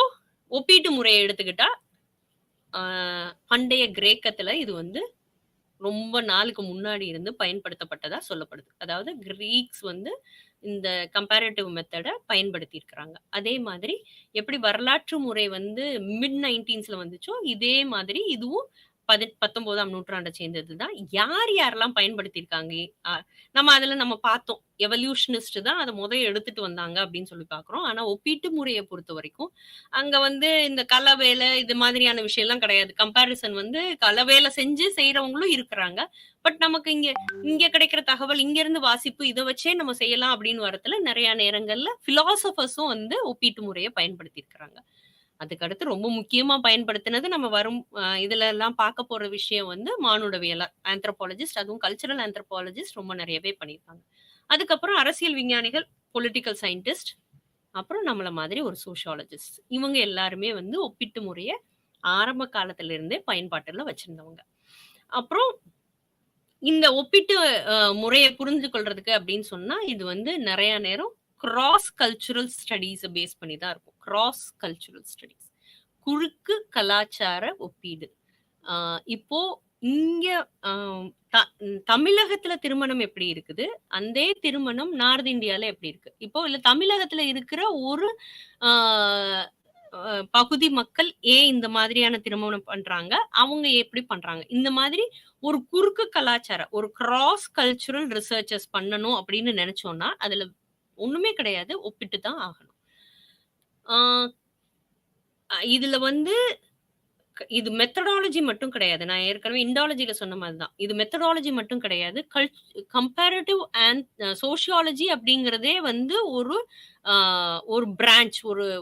ஒப்பீட்டு முறைய எடுத்துக்கிட்டா, ஆ பண்டைய கிரேக்கத்துல இது வந்து ரொம்ப நாளுக்கு முன்னாடி இருந்து பயன்படுத்தப்பட்டதா சொல்லப்படுது. அதாவது கிரீக்ஸ் வந்து இந்த கம்பேரிட்டிவ் மெத்தட பயன்படுத்தியிருக்கிறாங்க. அதே மாதிரி எப்படி வரலாற்று முறை வந்து மிட் 19ஸ்ல வந்துச்சோ, இதே மாதிரி இதுவும் 19ஆம் நூற்றாண்ட சேர்ந்தது தான். யாரெல்லாம் பயன்படுத்தியிருக்காங்க? அ நம்ம பார்த்தோம். எவல்யூஷனிஸ்ட் தான் அத எடுத்துட்டு வந்தாங்க அப்படின்னு சொல்லி பார்க்குறோம். ஆனா ஒப்பீட்டு முறைய பொறுத்தவரைக்கும், அங்க வந்து இந்த கள வேலை இது மாதிரியான விஷயம்லாம் கிடையாது. கம்பேரிசன் வந்து கள வேலை செஞ்சு செய்றவங்களும் இருக்கிறாங்க. பட் நமக்கு இங்க இங்க கிடைக்கிற தகவல், இங்க இருந்து வாசிப்பு இத வச்சே நம்ம செய்யலாம் அப்படின்னு வரத்துல நெறைய நேரங்கள்ல பிலாசபர்ஸும் வந்து ஒப்பீட்டு முறைய பயன்படுத்தியிருக்கிறாங்க. அதுக்கடுத்து ரொம்ப முக்கியமா பயன்படுத்தினது நம்ம வரும் இதுலலாம் பார்க்க போற விஷயம் வந்து மானுடவியல் ஆந்த்ரோபாலஜிஸ்ட், அதுவும் கல்ச்சரல் ஆந்த்ரோபாலஜிஸ்ட் ரொம்ப நெறையவே பண்ணியிருக்காங்க. அதுக்கப்புறம் அரசியல் விஞ்ஞானிகள், பொலிட்டிக்கல் சயின்டிஸ்ட், அப்புறம் நம்மள மாதிரி ஒரு சோஷியாலஜிஸ்ட். இவங்க எல்லாருமே வந்து ஒப்பீட்டு முறைய ஆரம்ப காலத்துல இருந்தே பயன்பாட்டுல வச்சிருந்தவங்க. அப்புறம் இந்த ஒப்பீட்டு முறைய புரிந்து கொள்றதுக்கு அப்படின்னு சொன்னா, இது வந்து நெறைய நேரம் கிராஸ் கல்ச்சுரல் ஸ்டடீஸ பேஸ் பண்ணி தான் இருக்கும். Cross cultural studies. குறுக்கு கலாச்சார ஒப்பீடு. இப்போ இங்க அ த தமிழகத்துல திருமணம் எப்படி இருக்குது? அதே திருமணம் நார்த் இந்தியால எப்படி இருக்கு? இப்போ இல்ல தமிழகத்துல இருக்கிற ஒரு ஆ பகுதி மக்கள் ஏன் இந்த மாதிரியான திருமணம் பண்றாங்க? அவங்க எப்படி பண்றாங்க? இந்த மாதிரி ஒரு குறுக்கு கலாச்சார, ஒரு கிராஸ் கல்ச்சுரல் ரிசர்ச்சஸ் பண்ணணும் அப்படின்னு நெனச்சோம்னா, அதுல ஒண்ணுமே கிடையாது. ஒப்பிட்டு தான் ஆகணும். ஆ இதுல வந்து இது மெத்தடாலஜி மட்டும் கிடையாது. நான் ஏற்கனவே இண்டாலஜில சொன்ன மாரி தான். இது மெத்தடாலஜி மட்டும் கிடையாது. கம்பேரிட்டிவ் அண்ட் சோசியாலஜி அப்படிங்கிறதே வந்து அ ஒரு பிரான்ச்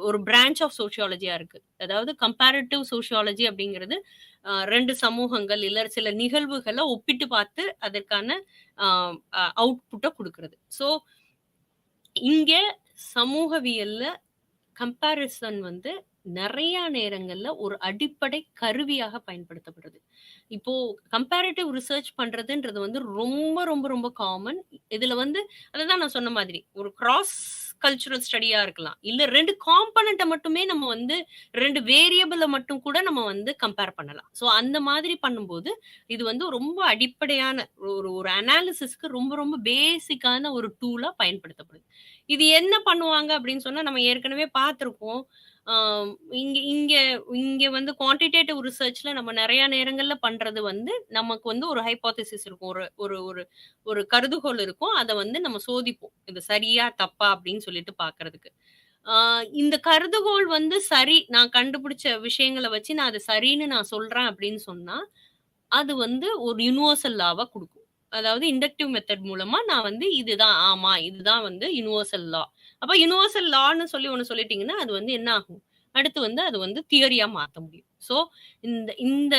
ஒரு பிரான்ச் ஆஃப் சோசியாலஜியா இருக்கு. அதாவது கம்பேரிட்டிவ் சோசியாலஜி அப்படிங்கிறது 2 சமூகங்கள் இல்ல சில நிகழ்வுகள ஒப்பிட்டு பார்த்து அதற்கான அ அவுட்புட்ட குடுக்குறது. ஸோ இங்க சமூகவியல்ல கம்பேரிசன் வந்து நெறைய நேரங்கள்ல ஒரு அடிப்படை கருவியாக பயன்படுத்தப்படுது. இப்போ கம்பேரிட்டிவ் ரிசர்ச் பண்றதுன்றது வந்து ரொம்ப, ரொம்ப, ரொம்ப காமன். இதுல வந்து அதுதான் நான் சொன்ன மாதிரி ஒரு கிராஸ் கல்ச்சுரல் ஸ்டடியா இருக்கலாம். இல்ல 2 காம்போனன்ட்ட மட்டுமே நம்ம வந்து 2 வேரியபிள மட்டும் கூட நம்ம வந்து கம்பேர் பண்ணலாம். ஸோ அந்த மாதிரி பண்ணும்போது, இது வந்து ரொம்ப அடிப்படையான ஒரு ஒரு அனாலிசிஸ்க்கு ரொம்ப ரொம்ப பேசிக்கான ஒரு டூலா பயன்படுத்தப்படுது. இது என்ன பண்ணுவாங்க அப்படின்னு சொன்னா, நம்ம ஏற்கனவே பார்த்திருப்போம். ஆம் இங்க இங்க இங்க வந்து குவான்டிடேட்டிவ் ரிசர்ச்ல நம்ம நெறைய நேரங்கள்ல பண்றது வந்து, நமக்கு வந்து ஒரு ஹைப்போதசிஸ் இருக்கும். ஒரு ஒரு ஒரு ஒரு கருதுகோள் இருக்கும். அத வந்து நம்ம சோதிப்போம். இது சரியா? தப்பா? அப்படின்னு சொல்லிட்டு பார்க்கறதுக்கு. ஆ இந்த கருதுகோள் வந்து சரி, நான் கண்டுபிடிச்ச விஷயங்கள வச்சு நான் அது சரின்னு நான் சொல்றேன் அப்படின்னு சொன்னா, அது வந்து ஒரு யுனிவர்சல் லாவ குடுக்கும். அதாவது இண்டக்டிவ் மெத்தட் மூலமா நான் வந்து இதுதான் ஆமா, இதுதான் வந்து யுனிவர்சல் லா. அப்ப யுனிவர்சல் லான்னு சொல்லி ஒண்ணு சொல்லிட்டீங்கன்னா, அது வந்து என்ன ஆகும்? அடுத்து வந்து அது வந்து தியரியா மாத்த முடியும். ஸோ இந்த இந்த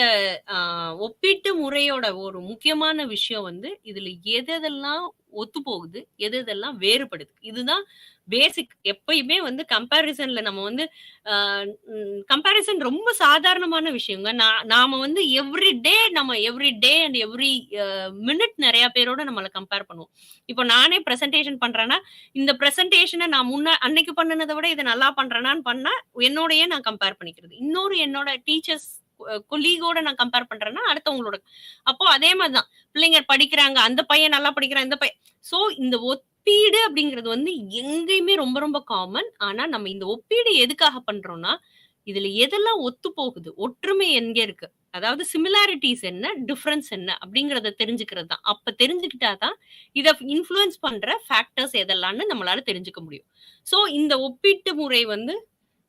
அ ஒப்பீட்டு முறையோட ஒரு முக்கியமான விஷயம் வந்து, இதுல எதெல்லாம் ஒத்துப்போகுது, எதெல்லாம் வேறுபடுது. இதுதான் பேசிக். எப்பயுமே வந்து கம்பேரிசன்ல நம்ம வந்து அ கம்பேரிசன் ரொம்ப சாதாரணமான விஷயங்க. நாம வந்து every day and every minute நெறைய பேரோட நம்மள கம்பேர் பண்ணுவோம். இப்போ நானே பிரசன்டேஷன் பண்றேன்னா, இந்த பிரசன்டேஷன நான் அன்னைக்கு பண்ணுனத விட இத நல்லா பண்றேனான்னு பண்ணா, என்னோடயே நான் கம்பேர் பண்ணிக்கிறது. என்னோட டீச்சர்ஸ் கொலீகோட நான் கம்பேர் பண்றேன்னா, அடுத்தவங்களோட அப்போ அதே மாரி தான். பிள்ளைங்க படிக்கிறாங்க. அந்த பையன் நல்லா படிக்கிறான். இந்த பையன் இந்த ஒப்பீடு அப்படிங்கிறது வந்து எங்கேயுமே ரொம்ப ரொம்ப காமன். ஆனா நம்ம இந்த ஒப்பீடு எதுக்காக பண்றோம்னா, இதுல எதெல்லாம் ஒத்து போகுது? ஒற்றுமை எங்க இருக்கு? அதாவது சிமிலாரிட்டீஸ் என்ன? டிஃபரன்ஸ் என்ன? அப்படிங்கிறத தெரிஞ்சுக்கிறது தான். அப்ப தெரிஞ்சுக்கிட்டா தான், இத இன்ஃப்ளூயன்ஸ் பண்ற ஃபேக்டர்ஸ் எதெல்லாம்ன்னு நம்மளால தெரிஞ்சுக்க முடியும். ஸோ இந்த ஒப்பீட்டு முறை வந்து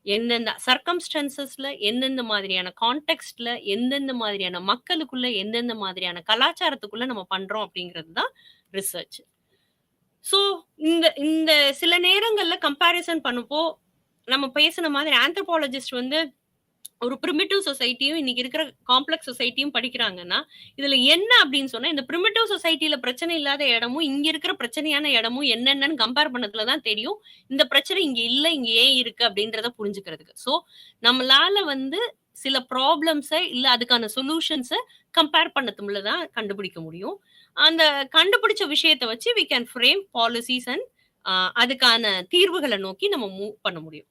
எந்தெந்த சர்க்கம்ஸ்டன்சஸ்ல, எந்தெந்த மாதிரியான கான்டெக்ஸ்ட்ல, எந்தெந்த மாதிரியான மக்களுக்குள்ள, எந்தெந்த மாதிரியான கலாச்சாரத்துக்குள்ள நம்ம பண்றோம் அப்படிங்கிறது தான் ரிசர்ச். ஸோ இந்த இந்த சில நேரங்கள்ல கம்பேரிசன் பண்ணப்போ, நம்ம பேசுன மாதிரி ஆந்த்ரோபாலஜிஸ்ட் வந்து ஒரு பிரிமிட்டிவ் சொசைட்டியும், இன்னைக்கு இருக்கிற காம்ப்ளக்ஸ் சொசைட்டியும் படிக்கிறாங்கன்னா, இதுல என்ன அப்படின்னு சொன்னா, இந்த பிரிமிட்டிவ் சொசைட்டில பிரச்சனை இல்லாத இடமும், இங்க இருக்கிற பிரச்சனையான இடமும் என்னென்னன்னு கம்பேர் பண்ணதுல தான் தெரியும். இந்த பிரச்சனை இங்க இல்ல, இங்க ஏன் இருக்கு அப்படின்றத புரிஞ்சுக்கிறதுக்கு. ஸோ, நம்மளால வந்து சில ப்ராப்ளம்ஸ இல்ல அதுக்கான சொல்யூஷன்ஸ கம்பேர் பண்ணதுல தான் கண்டுபிடிக்க முடியும். அந்த கண்டுபிடிச்ச விஷயத்த வச்சு we can frame policies and அதுக்கான தீர்வுகள நோக்கி நம்ம மூவ் பண்ண முடியும்.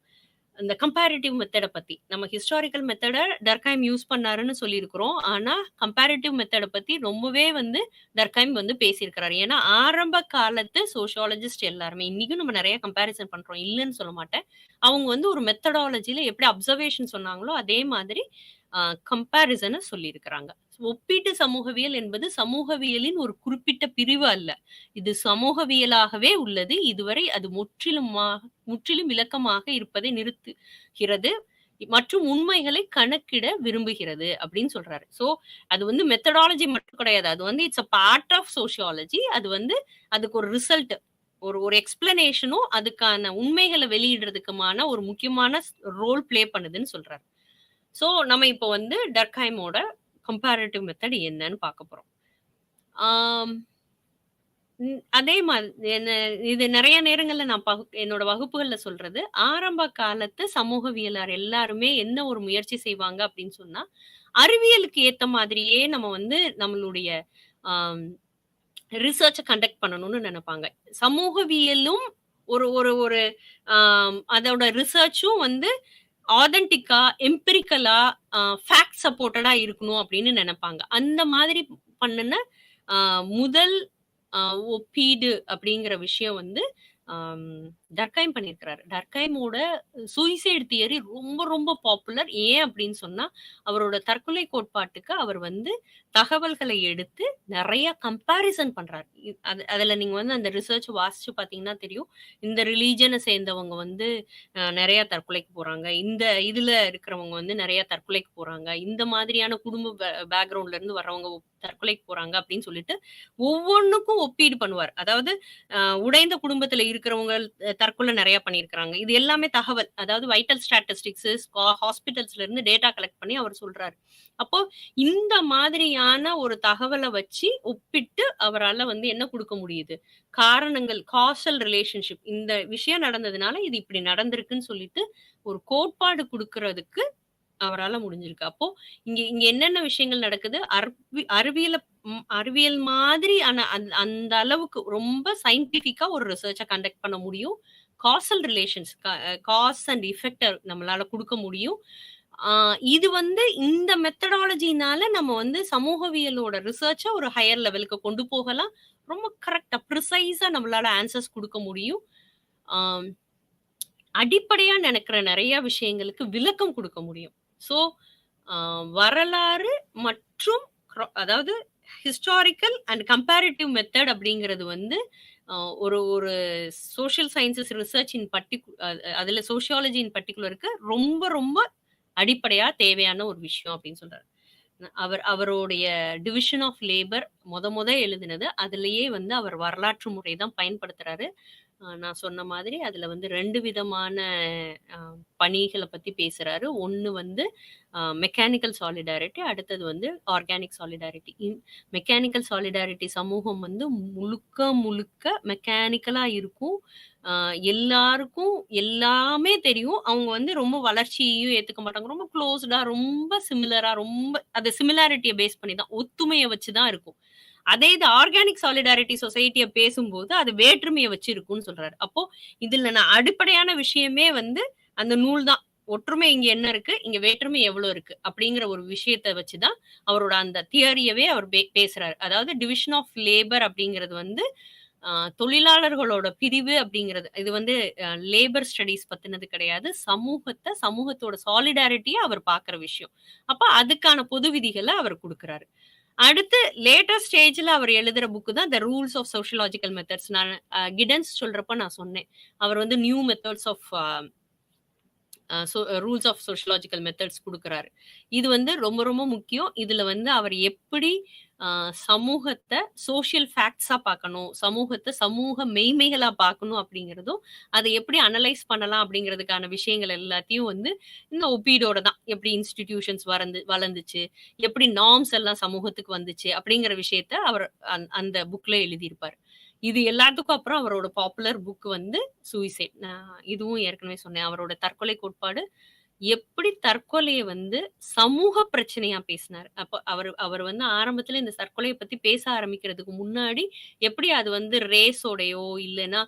இந்த கம்பேரிட்டிவ் மெத்தட பத்தி. நம்ம ஹிஸ்டாரிக்கல் மெத்தட டர்கைம் யூஸ் பண்ணாருன்னு சொல்லியிருக்கிறோம். ஆனா, கம்பேரிட்டிவ் மெத்தட பத்தி ரொம்பவே வந்து டர்கைம் வந்து பேசியிருக்கிறாரு. ஏன்னா, ஆரம்ப காலத்து சோசியாலஜிஸ்ட் எல்லாருமே இன்னைக்கும் நம்ம நெறைய கம்பேரிசன் பண்றோம். இல்லன்னு சொல்ல மாட்டேன். அவங்க வந்து ஒரு மெத்தடாலஜில எப்படி அப்சர்வேஷன் சொன்னாங்களோ, அதே மாதிரி அ கம்பேரிசன சொல்லியிருக்கிறாங்க. ஒப்பீட்டு சமூகவியல் என்பது சமூகவியலின் ஒரு குறிப்பிட்ட பிரிவு அல்ல. இது சமூகவியலாகவே உள்ளது. இதுவரை அது முற்றிலும் விளக்கமாக இருப்பதை நிறுத்துகிறது மற்றும் உண்மைகளை கணக்கிட விரும்புகிறது அப்படின்னு சொல்றாரு. சோ அது வந்து மெத்தடாலஜி மட்டும் கிடையாது. அது வந்து it's a part of sociology. அது வந்து அதுக்கு ஒரு ரிசல்ட் ஒரு ஒரு எக்ஸ்பிளனேஷனும் அதுக்கான உண்மைகளை வெளியிடுறதுக்குமான ஒரு முக்கியமான ரோல் ப்ளே பண்ணுதுன்னு சொல்றாரு. சோ நம்ம இப்போ வந்து டர்கைமோட கம்பேரிட்டிவ் மெத்தட் என்னன்னு பார்க்க போறோம். ஆம். அதே என்ன இது நெறைய நேரங்கள்ல நான் என்னோட வகுப்புகள்ல சொல்றது, ஆரம்ப காலத்து சமூகவியலார் எல்லாருமே என்ன ஒரு முயற்சி செய்வாங்க அப்படின்னு சொன்னா, அறிவியலுக்கு ஏத்த மாதிரியே நம்ம வந்து நம்மளுடைய ஆம் ரிசர்ச்ச கண்டக்ட் பண்ணணும்னு நெனைப்பாங்க. சமூகவியலும் ஒரு ஒரு ஒரு அதோட ரிசர்ச்சும் வந்து ஆதென்டிக்கா, எம்பிரிக்கலா, ஃபேக்ட் சப்போர்ட்டடா இருக்கணும் அப்படின்னு நெனைப்பாங்க. அந்த மாதிரி பண்ணுன அ முதல் அ ஒப்பீடு அப்படிங்கிற விஷயம் வந்து அம் டர்கைம் பண்ணியிருக்கிறாரு. டர்கைமோட சூசைட் தியரி ரொம்ப ரொம்ப பாப்புலர். ஏன் அப்படின்னு சொன்னா, அவரோட தற்கொலை கோட்பாட்டுக்கு அவர் வந்து தகவல்களை எடுத்து நெறைய கம்பேரிசன் பண்றாரு. அதுல நீங்க வந்து அந்த ரிசர்ச் வாசிச்சு பார்த்தீங்கன்னா தெரியும். இந்த ரிலிஜன சேர்ந்தவங்க வந்து நெறைய தற்கொலைக்கு போறாங்க. இந்த இதுல இருக்கிறவங்க வந்து நெறைய தற்கொலைக்கு போறாங்க. இந்த மாதிரியான குடும்ப பேக்கிரவுண்ட்ல இருந்து வர்றவங்க தற்கொலைக்கு போறாங்க அப்படின்னு சொல்லிட்டு, ஒவ்வொன்னுக்கும் ஒப்பீடு பண்ணுவார். அதாவது உடைந்த குடும்பத்துல இருக்கிறவங்க தற்கொலை நெறைய பண்ணியிருக்கிறாங்க. இது எல்லாமே தகவல். அதாவது வைட்டல் ஸ்டாட்டிஸ்டிக்ஸ் ஹாஸ்பிட்டல்ஸ்ல இருந்து டேட்டா கலெக்ட் பண்ணி அவர் சொல்றாரு. அப்போ இந்த மாதிரியான ஒரு தகவல வச்சு ஒப்பிட்டு அவரால வந்து என்ன குடுக்க முடியுது? காரணங்கள் காசல் ரிலேஷன்ஷிப் இந்த விஷயம் நடந்ததுனால இது இப்படி நடந்திருக்குன்னு சொல்லிட்டு ஒரு கோட்பாடு குடுக்குறதுக்கு அவரால முடிஞ்சிருக்கு. அப்போ இங்க இங்க என்னென்ன விஷயங்கள் நடக்குது? அறிவியல் மாதிரி ஆனா அந்த அளவுக்கு ரொம்ப சயின்டிஃபிக்கா ஒரு ரிசர்ச்ச கண்டக்ட் பண்ண முடியும். Causal relations, cause and effect நம்மளால குடுக்க முடியும். இது வந்து இந்த மெத்தடாலஜினால நம்ம வந்து சமூகவியலோட ரிசர்ச்ச ஒரு ஹையர் லெவலுக்கு கொண்டு போகலாம். ரொம்ப கரெக்ட்டா, ப்ரிசைஸா நம்மளால ஆன்சர்ஸ் குடுக்க முடியும். ஆம். அடிப்படையா நினைக்கிற நெறைய விஷயங்களுக்கு விளக்கம் குடுக்க முடியும். ஸோ, அ வரலாறு மற்றும் அதாவது ஹிஸ்டாரிக்கல் அண்ட் கம்பேரிட்டிவ் மெத்தட் அப்படிங்கிறது வந்து ஒரு ஒரு சோசியல் சயன்சஸ் ரிசர்ச் இன் அதுல சோசியாலஜி இன் பர்ட்டிகுலருக்கு ரொம்ப ரொம்ப அடிப்படையா தேவையான ஒரு விஷயம் அப்படின்னு சொல்றாரு. அவருடைய டிவிஷன் ஆஃப் லேபர் மொத எழுதினது. அதிலேயே வந்து அவர் வரலாற்று முறை தான் பயன்படுத்துறாரு. நான் சொன்ன மாதிரி அதுல வந்து 2 விதமான அ பணிகள பத்தி பேசுறாரு. ஒண்ணு வந்து மெக்கானிக்கல் சாலிடாரிட்டி, அடுத்தது வந்து ஆர்கானிக் சாலிடாரிட்டி. மெக்கானிக்கல் சாலிடாரிட்டி சமூகம் வந்து முழுக்க முழுக்க மெக்கானிக்கலா இருக்கும். அ எல்லாருக்கும் எல்லாமே தெரியும். அவங்க வந்து ரொம்ப வளர்ச்சியையும் ஏத்துக்க மாட்டாங்க. ரொம்ப குளோஸ்டா, ரொம்ப சிமிலரா, ரொம்ப அது சிமிலாரிட்டிய பேஸ் பண்ணி தான், ஒத்துமைய வச்சு தான் இருக்கும். அதே இது ஆர்கானிக் சாலிடாரிட்டி சொசைட்டிய பேசும்போது, அது வேற்றுமைய வச்சு இருக்கும்னு சொல்றாரு. அப்போ இதுல நான் அடிப்படையான விஷயமே வந்து அந்த நூல் தான். ஒற்றுமை இங்க என்ன இருக்கு? இங்க வேற்றுமை எவ்வளோ இருக்கு? அப்படிங்கிற ஒரு விஷயத்த வச்சு தான் அவரோட அந்த தியரியவே அவர் பேசுறாரு. அதாவது டிவிஷன் ஆஃப் லேபர் அப்படிங்கிறது வந்து அ தொழிலாளர்களோட பிரிவு அப்படிங்கிறது. இது வந்து லேபர் ஸ்டடீஸ் பத்தினது கிடையாது. சமூகத்தோட சாலிடாரிட்டிய அவர் பார்க்குற விஷயம். அப்ப அதுக்கான பொது விதிகள அவர் குடுக்குறாரு. அடுத்து லேட்டர் ஸ்டேஜ்ல அவர் எழுதுற புக் தான் the rules of sociological methods. நான் கிடன்ஸ் சொல்றப்ப நான் சொன்னேன். அவர் வந்து new methods of rules of sociological methods குடுக்குறாரு. இது வந்து ரொம்ப ரொம்ப முக்கியம். இதுல வந்து அவர் எப்படி சமூகத்த சோசியல் ஃபேக்ட்ஸா பார்க்கணும், சமூகத்த சமூக மெய்மைகளா பார்க்கணும் அப்படிங்கிறதும், அத எப்படி அனலைஸ் பண்ணலாம் அப்படிங்கிறதுக்கான விஷயங்கள் எல்லாத்தையும் வந்து இந்த ஒப்பீடோட தான். எப்படி இன்ஸ்டிடியூஷன்ஸ் வளர்ந்துச்சு, எப்படி நார்ம்ஸ் எல்லாம் சமூகத்துக்கு வந்துச்சு அப்படிங்கிற விஷயத்த அவர் அந்த புக்ல எழுதியிருப்பாரு. இது எல்லாத்துக்கும் அப்புறம் அவரோட பாப்புலர் புக் வந்து சூசைட். நான் இதுவும் ஏற்கனவே சொன்னேன். அவரோட தற்கொலை கோட்பாடு எப்படி தற்கொலைய வந்து சமூக பிரச்சனையா பேசினாரு. அப்ப அவர் வந்து ஆரம்பத்துல இந்த தற்கொலைய பத்தி பேச ஆரம்பிக்கிறதுக்கு முன்னாடி, எப்படி அது வந்து ரேஸோடயோ, இல்லன்னா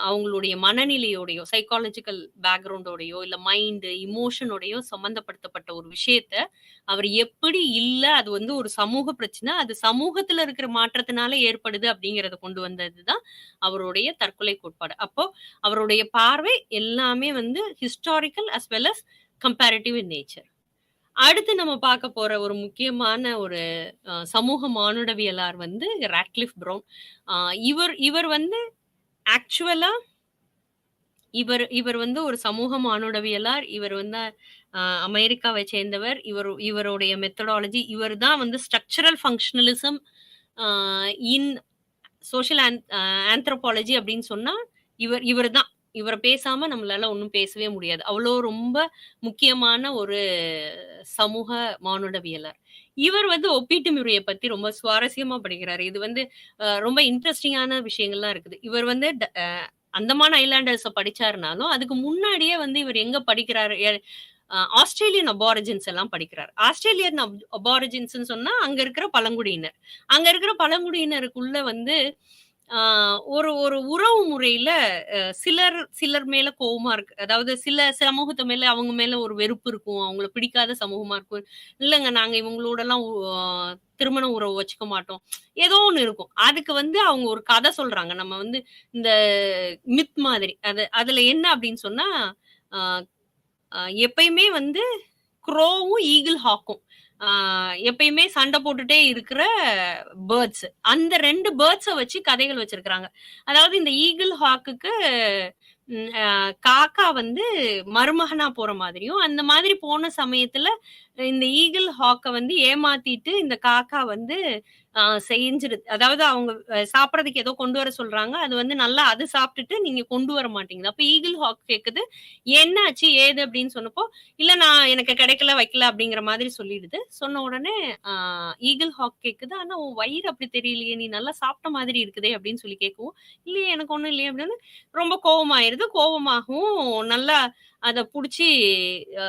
அவங்களுடைய மனநிலையோடையோ, சைக்காலஜிக்கல் பேக்கிரவுண்டோடையோ, இல்ல மைண்ட், இமோஷனோடையோ சம்மந்தப்படுத்தப்பட்ட ஒரு விஷயத்த, அவர் எப்படி இல்ல அது வந்து ஒரு சமூக பிரச்சனை, அது சமூகத்துல இருக்கிற மாற்றத்தினால ஏற்படுது அப்படிங்கிறத கொண்டு வந்தது தான் அவருடைய தற்கொலை கோட்பாடு. அப்போ அவருடைய பார்வை எல்லாமே வந்து historical as well as comparative in nature. அடுத்து நம்ம பார்க்க போற ஒரு முக்கியமான ஒரு சமூக மானுடவியலார் வந்து ராட்க்ளிஃப் ப்ரவுன். இவர் வந்து ஆக்சுவலா இவர் வந்து ஒரு சமூக மானுடவியலார். இவர் வந்து அமெரிக்காவை சேர்ந்தவர். இவருடைய மெத்தடாலஜி இவர் தான் வந்து ஸ்ட்ரக்சரல் ஃபங்ஷனலிசம் இன் சோஷியல் ஆந்த்ரோபாலஜி அப்படின்னு சொன்னா இவர் தான். இவர பேசாம நம்மளால ஒண்ணும் பேசவே முடியாது. அவ்வளோ ரொம்ப முக்கியமான ஒரு சமூக மானுடவியலர். இவர் வந்து ஒப்பீட்டு முறைய பத்தி ரொம்ப சுவாரஸ்யமா படிக்கிறாரு. இது வந்து ரொம்ப இன்ட்ரஸ்டிங்கான விஷயங்கள்லாம் இருக்குது. இவர் வந்து அந்தமான் ஐலாண்டர்ஸ படிச்சாருனாலும், அதுக்கு முன்னாடியே வந்து இவர் எங்க படிக்கிறாரு? ஆஸ்திரேலியன் அபாரிஜின்ஸ் எல்லாம் படிக்கிறார். ஆஸ்திரேலியன் அபாரிஜின்ஸ்ன்னு சொன்னா அங்க இருக்கிற பழங்குடியினர். அங்க இருக்கிற பழங்குடியினருக்குள்ள வந்து ஒரு ஒரு உறவு முறையில சிலர் மேல கோவமா இருக்கு. அதாவது சில சமூகத்து மேல அவங்க மேல ஒரு வெறுப்பு இருக்கும். அவங்கள பிடிக்காத சமூகமா இருக்கும். இல்லங்க நாங்க இவங்களோடலாம் திருமண உறவு வச்சுக்க மாட்டோம். ஏதோ ஒண்ணு இருக்கும். அதுக்கு வந்து அவங்க ஒரு கதை சொல்றாங்க. நம்ம வந்து இந்த மித் மாதிரி. அதுல என்ன அப்படின்னு சொன்னா, அ எப்பயுமே வந்து க்ரோவும், ஈகிள் ஹாக்கும் எப்பயுமே சண்டை போட்டுட்டே இருக்கிற பேர்ட்ஸ். அந்த 2 பேர்ட்ஸ வச்சு கதைகள் வச்சிருக்கிறாங்க. அதாவது இந்த ஈகிள் ஹாக்குக்கு காக்கா வந்து மருமகனா போற மாதிரியும், அந்த மாதிரி போன சமயத்துல இந்த ஈகிள் ஹாக்க வந்து ஏமாத்திட்டு இந்த காக்கா வந்து செஞ்சிருது. அதாவது அவங்க சாப்பிடறதுக்கு ஏதோ கொண்டு வர சொல்றாங்க. அது வந்து நல்லா அது சாப்பிட்டுட்டு நீங்க கொண்டு வர மாட்டேங்குது. அப்ப ஈகிள் ஹாக் கேக்குது, "என்னாச்சு? ஏது?" அப்படின்னு சொன்னப்போ, "இல்ல நான் எனக்கு கிடைக்கல, வைக்கல" அப்படிங்கிற மாதிரி சொல்லிடுது. சொன்ன உடனே ஈகிள் ஹாக் கேக்குது, "ஆனா உன் வயிறு அப்படி தெரியலையே, நீ நல்லா சாப்பிட்ட மாதிரி இருக்குதே" அப்படின்னு சொல்லி கேட்கவும், "இல்லையே எனக்கு ஒண்ணும் இல்லையே" அப்படின்னு ரொம்ப கோவமாயிருது. கோவமாகவும் நல்லா அத புடிச்சு அ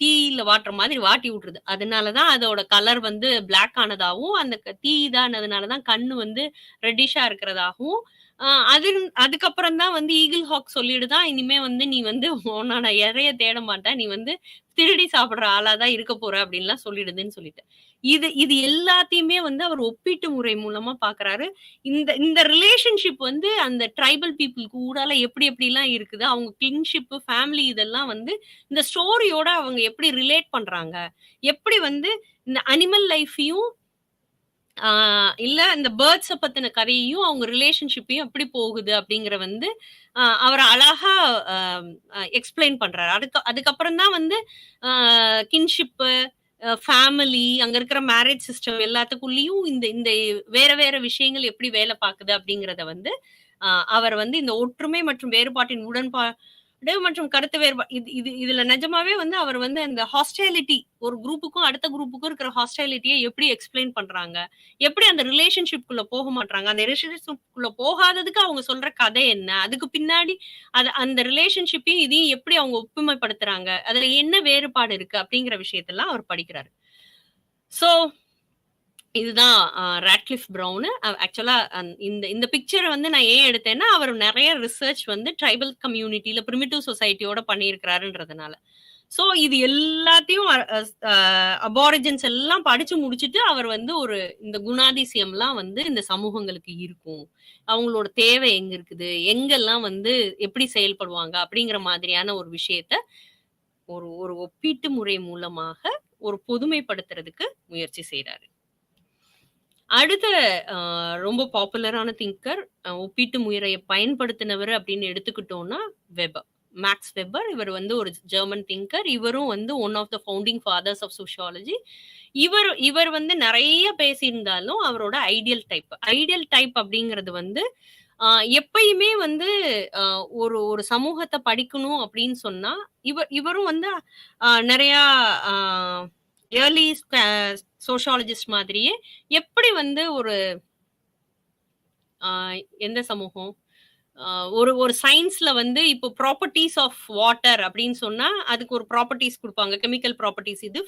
தீயில வாட்டுற மாதிரி வாட்டி விட்டுருது. அதனால தான் அதோட கலர் வந்து பிளாக் ஆனதாவும், அந்த தீ இதானதுனால தான் கண்ணு வந்து ரெட்டிஷ்ஷா இருக்கிறதாகவும், அது அதுக்கப்புறம் தான் வந்து ஈகிள் ஹாக் சொல்லிடுதான், இனிமே வந்து நீ வந்து உன்னோட இரைய தேட மாட்ட. நீ வந்து திருடி சாப்பிடுற ஆளா தான் இருக்க போற அப்படின்லாம் சொல்லிடுதுன்னு சொல்லிட்டு. இது இது எல்லாத்தையுமே வந்து அவர் ஒப்பீட்டு முறை மூலமா பார்க்குறாரு. இந்த இந்த ரிலேஷன்ஷிப் வந்து அந்த ட்ரைபல் பீப்பிள் கூடால எப்படி எப்படிலாம் இருக்குது. அவங்க கின்ஷிப், ஃபேமிலி இதெல்லாம் வந்து இந்த ஸ்டோரியோட அவங்க எப்படி ரிலேட் பண்றாங்க. எப்படி வந்து இந்த அனிமல் லைஃப்பையும் ஆ இல்ல இந்த பேர்ட்ஸ பத்தின கதையையும், அவங்க ரிலேஷன்ஷிப்பையும் எப்படி போகுது அப்படிங்கிற வந்து அவர் அழகா அ எக்ஸ்ப்ளைன் பண்றாரு. அதுக்கப்புறம் தான் வந்து அ கின்ஷிப்பு, ஃபேமிலி, அங்க இருக்கிற மேரேஜ் சிஸ்டம் எல்லாத்துக்குள்ளயும் இந்த இந்த வேற வேற விஷயங்கள் எப்படி வேலை பாக்குது அப்படிங்கிறத வந்து அ அவர் வந்து இந்த ஒற்றுமை மற்றும் வேறுபாட்டின் உடன்பாடு மற்றும் கருத்து இது இது இதுல நிஜமாவே வந்து அவர் வந்து அந்த ஹாஸ்டாலிட்டி ஒரு குரூப்புக்கும் அடுத்த குரூப்புக்கும் இருக்கிற ஹாஸ்டாலிட்டிய எப்படி எக்ஸ்பிளைன் பண்றாங்க? எப்படி அந்த ரிலேஷன்ஷிப்குள்ள போக மாட்றாங்க? அந்த ரிலேஷன்ஷிப்குள்ள போகாததுக்கு அவங்க சொல்ற கதை என்ன? அதுக்கு பின்னாடி அந்த ரிலேஷன்ஷிப்பையும் இதையும் எப்படி அவங்க ஒப்புமைப்படுத்துறாங்க? அதுல என்ன வேறுபாடு இருக்கு? அப்படிங்கிற விஷயத்தெல்லாம் அவர் படிக்கிறாரு. சோ இதுதான் ராட்க்ளிஃப் ப்ரவுனு. ஆக்சுவலா இந்த இந்த பிக்சர வந்து நான் ஏன் எடுத்தேன்னா, அவர் நெறைய ரிசர்ச் வந்து ட்ரைபல் கம்யூனிட்டில பிரிமிட்டிவ் சொசைட்டியோட பண்ணியிருக்கிறாருன்றதுனால. சோ இது எல்லாத்தையும் அபாரிஜின்ஸ் எல்லாம் படிச்சு முடிச்சுட்டு, அவர் வந்து ஒரு இந்த குணாதிசயம்லாம் வந்து இந்த சமூகங்களுக்கு இருக்கும். அவங்களோட தேவை எங்க இருக்குது? எங்கெல்லாம் வந்து எப்படி செயல்படுவாங்க? அப்படிங்கிற மாதிரியான ஒரு விஷயத்த ஒரு ஒரு ஒப்பீட்டு முறை மூலமாக ஒரு பொதுமைப்படுத்துறதுக்கு முயற்சி செய்றாரு. அடுத்த ரொம்ப பாப்புலரான திங்கர், ஒப்பீட்டு முறைய பயன்படுத்தினவர் அப்படின்னு எடுத்துக்கிட்டோம்னா, வெபர். Maths weber. இவர் வந்து ஒரு ஜெர்மன் திங்கர். இவரும் வந்து one of the founding fathers of sociology. இவர் இவர் வந்து நெறைய பேசியிருந்தாலும், அவரோட ஐடியல் டைப் அப்படிங்கிறது வந்து, எப்பயுமே வந்து அ ஒரு ஒரு சமூகத்த படிக்கணும் அப்படின்னு சொன்னா, இவரும் வந்து நெறையா அ ஏர்லி சோஷியாலஜிஸ்ட் மாதிரியே எப்படி வந்து ஒரு எந்த சமூகம்? ஒரு ஒரு சயின்ஸ்ல வந்து இப்போ ப்ராப்பர்ட்டீஸ் ஆஃப் வாட்டர் அப்படின்னு சொன்னா, அதுக்கு ஒரு ப்ராப்பர்ட்டீஸ் குடுப்பாங்க. கெமிக்கல் ப்ராப்பர்ட்டீஸ் இது,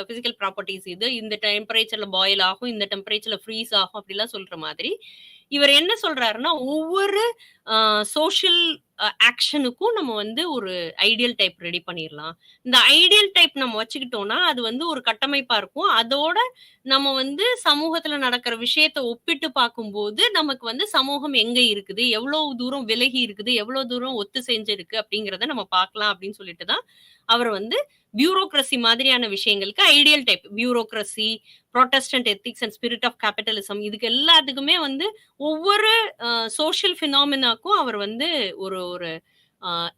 பிசிக்கல் ப்ராப்பர்ட்டீஸ் இது. இந்த டெம்பரேச்சர்ல பாயில் ஆகும், இந்த டெம்பரேச்சர்ல ஃப்ரீஸ் ஆகும் அப்படிலாம் சொல்ற மாதிரி, இவர் என்ன சொல்றாருன்னா, ஒவ்வொரு சோஷியல் ஆக்ஷனுக்கும் நம்ம வந்து ஒரு ஐடியல் டைப் ரெடி பண்ணிரலாம். இந்த ஐடியல் டைப் நம்ம வச்சுக்கிட்டோம்னா, அது வந்து ஒரு கட்டமைப்பா இருக்கும். அதோட நம்ம வந்து சமூகத்துல நடக்கிற விஷயத்த ஒப்பிட்டு பார்க்கும்போது, நமக்கு வந்து சமூகம் எங்க இருக்குது? எவ்வளவு தூரம் விலகி இருக்குது? எவ்வளவு தூரம் ஒத்து செஞ்சிருக்கு? அப்படிங்கிறத நம்ம பார்க்கலாம் அப்படின்னு சொல்லிட்டு தான், அவர் வந்து பியூரோக்ரசி மாதிரியான விஷயங்களுக்கு ideal type bureaucracy, Protestant ethics and spirit of capitalism இதுக்கு எல்லாத்துக்குமே வந்து ஒவ்வொரு சோஷியல் ஃபினாமினாக்கும் அவர் வந்து ஒரு ஒரு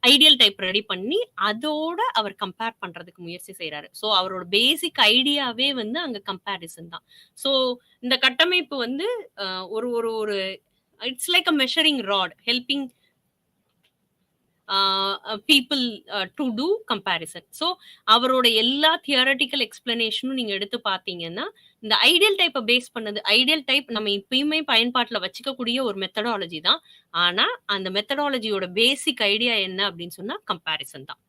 ஐடியல் டைப் ரெடி பண்ணி, அதோட அவர் கம்பேர் பண்றதுக்கு முயற்சி செய்றாரு. சோ அவரோட பேசிக் ஐடியாவே வந்து அங்க கம்பேரிசன் தான். சோ இந்த கட்டமைப்பு வந்து ஒரு ஒரு ஒரு it's like a measuring rod helping people to do comparison. So அவரோட எல்லா தியரட்டிக்கல் எக்ஸ்பிளனேஷனும் நீங்க எடுத்து பார்த்தீங்கன்னா, இந்த ஐடியல் டைப்ப பேஸ் பண்ணது ஐடியல் டைப் நம்ம இப்பயுமே பயன்பாட்டுல வச்சுக்கக்கூடிய ஒரு மெத்தடாலஜி தான். ஆனா, அந்த மெத்தடாலஜியோட பேசிக் ஐடியா என்ன அப்படின்னு சொன்னா கம்பேரிசன் தான்.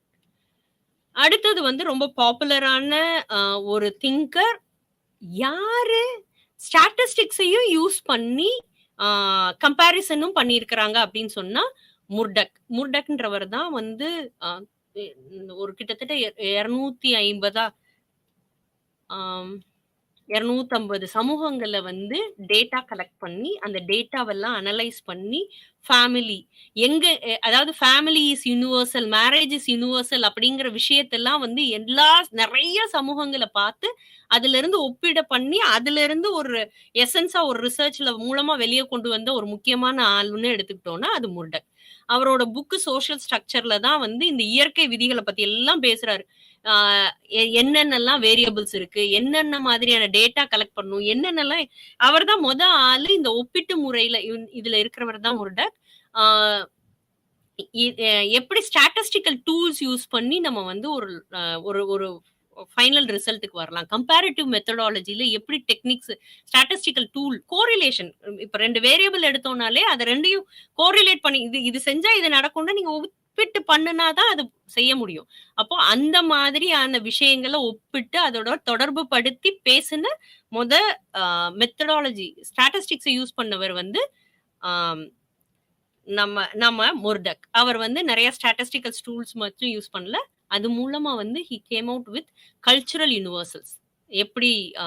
அடுத்தது வந்து ரொம்ப பாப்புலரான ஒரு திங்கர். யாரு ஸ்டாட்டிஸ்டிக்ஸையும் யூஸ் பண்ணி கம்பேரிசனும் பண்ணியிருக்கிறாங்க அப்படின்னு சொன்னா முர்டக்ன்றவர் தான் வந்து அ எ ஒரு கிட்டத்தட்ட 250 ஆம் 250 சமூகங்கள்ல வந்து டேட்டா கலெக்ட் பண்ணி, அந்த டேட்டாவெல்லாம் அனலைஸ் பண்ணி, ஃபேமிலி எங்க அதாவது family is universal, marriage is universal அப்படிங்கிற விஷயத்தெல்லாம் வந்து நெறைய சமூகங்கள பார்த்து, அதிலிருந்து ஒப்பீட பண்ணி, அதிலிருந்து ஒரு எசன்ஸா ஒரு ரிசர்ச்ல மூலமா வெளிய கொண்டு வந்த ஒரு முக்கியமான ஆளுன்னு எடுத்துக்கிட்டோம்னா, அது முர்டக். அவரோட புக் சோசியல் ஸ்ட்ரக்சர்ல தான் வந்து இந்த இயற்கை விதிகள பத்தி எல்லாம் பேசுறாரு. ஆ என்னென்னலாம் வேரியபிள்ஸ் இருக்கு, என்னென்ன மாதிரியான டேட்டா கலெக்ட் பண்ணணும், என்னென்னலாம் அவர் தான் ஆளு இந்த ஒப்பீட்டு முறையில இதுல இருக்கிறவர் தான் முர்டக். ஆ இ எ எப்படி ஸ்டாட்டிஸ்டிக்கல் டூல்ஸ் யூஸ் பண்ணி நம்ம வந்து ஒரு ஒரு ஒரு ஃபைனல் ரிசல்ட்க்கு வரலாம். கம்பேரிட்டிவ் மெத்தடாலஜில எப்படி டெக்னிக்ஸ் ஸ்டாட்டிஸ்டிக்கல் டூல் கோரிலேஷன் இப்ப 2 வேரியபிள் எடுத்தோம்னாலே அத 2யும் கோரிலேட் பண்ணி இது இது செஞ்சா இது நடக்கும்னு நீங்க ஒப்பிட்டு பண்ணுனா தான் அது செய்ய முடியும். அப்போ அந்த மாதிரியான விஷயங்கள ஒப்பிட்டு அதோட தொடர்பு படுத்தி பேசின மொத மெத்தடாலஜி ஸ்டாட்டிஸ்டிக்ஸ யூஸ் பண்ணவர் வந்து ஆம் நம்ம நம்ம முர்டக். அவர் வந்து நெறைய ஸ்டாட்டிஸ்டிக்கல் டூல்ஸ் மட்டும் யூஸ் பண்ணல. அது மூலமா வந்து he came out with cultural universals. எப்படி அ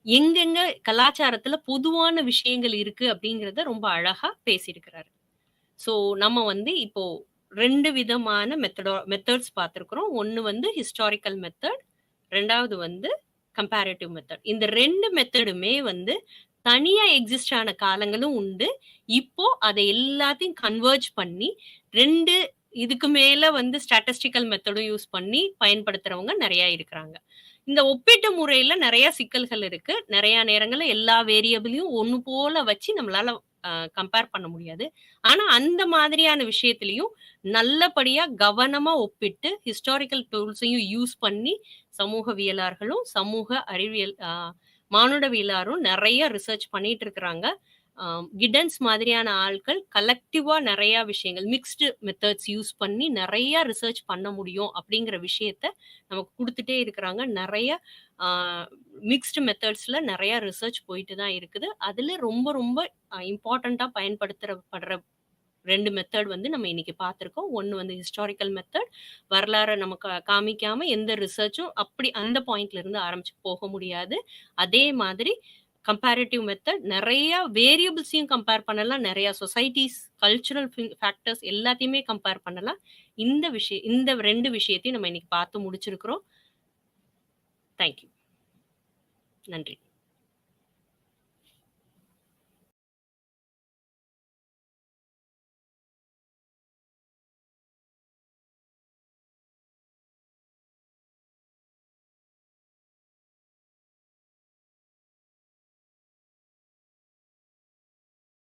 எங்கெங்க கலாச்சாரத்துல பொதுவான விஷயங்கள் இருக்கு அப்படிங்கிறத ரொம்ப அழகா பேசியிருக்கிறாரு. ஸோ நம்ம வந்து இப்போ 2 விதமான மெத்தட்ஸ் பார்த்திருக்கிறோம். ஒண்ணு வந்து ஹிஸ்டாரிக்கல் மெத்தட். 2வது வந்து கம்பேரேட்டிவ் மெத்தட். இந்த 2 மெத்தடுமே வந்து தனியா எக்ஸிஸ்ட் ஆன காலங்களும் உண்டு. இப்போ அத எல்லாத்தையும் கன்வெர்ஜ் பண்ணி 2 இதுக்கு மேல வந்து ஸ்டாட்டிஸ்டிக்கல் மெத்தடும் யூஸ் பண்ணி பயன்படுத்துறவங்க நெறைய இருக்கிறாங்க. இந்த ஒப்பீட்டு முறையில நெறைய சிக்கல்கள் இருக்கு. நெறைய நேரங்கள்ல எல்லா வேரியபிளையும் ஒண்ணு போல வச்சு நம்மளால கம்பேர் பண்ண முடியாது. ஆனா அந்த மாதிரியான விஷயத்திலயும் நல்லபடியா கவனமா ஒப்பிட்டு ஹிஸ்டாரிக்கல் டூல்ஸையும் யூஸ் பண்ணி சமூகவியலாளர்களும், சமூக அறிவியல் மானுடவியலாளரும் நெறைய ரிசர்ச் பண்ணிட்டு இருக்கிறாங்க. கிடன்ஸ் மாதிரியான ஆட்கள் கலெக்டிவா நெறைய விஷயங்கள் மிக்ஸ்டு மெத்தட்ஸ் யூஸ் பண்ணி நெறைய ரிசர்ச் பண்ண முடியும் அப்படிங்கிற விஷயத்த நமக்கு குடுத்துட்டே இருக்கிறாங்க. நெறைய ஆ மிக்ஸ்டு மெத்தட்ஸ்ல நெறைய ரிசர்ச் போயிட்டு தான் இருக்குது. அதுல ரொம்ப ரொம்ப இம்பார்ட்டன்ட்டா பயன்படுத்தப்படுற 2 மெத்தட் வந்து நம்ம இன்னைக்கு பார்த்திருக்கோம். ஒண்ணு வந்து ஹிஸ்டாரிக்கல் மெத்தட். வரலாற நமக்கு காமிக்காம எந்த ரிசர்ச்சும் அப்படி அந்த பாயிண்ட்ல இருந்து ஆரம்பிச்சு போக முடியாது. அதே மாதிரி கம்பேரிட்டிவ் மெத்தட் நெறைய வேரியபிள்ஸையும் கம்பேர் பண்ணலாம். நெறைய சொசைட்டீஸ், கல்ச்சுரல் ஃபேக்டர்ஸ் எல்லாத்தையுமே கம்பேர் பண்ணலாம். இந்த 2 விஷயத்தையும் நம்ம இன்னைக்கு பார்த்து முடிச்சிருக்கிறோம். Thank you. நன்றி.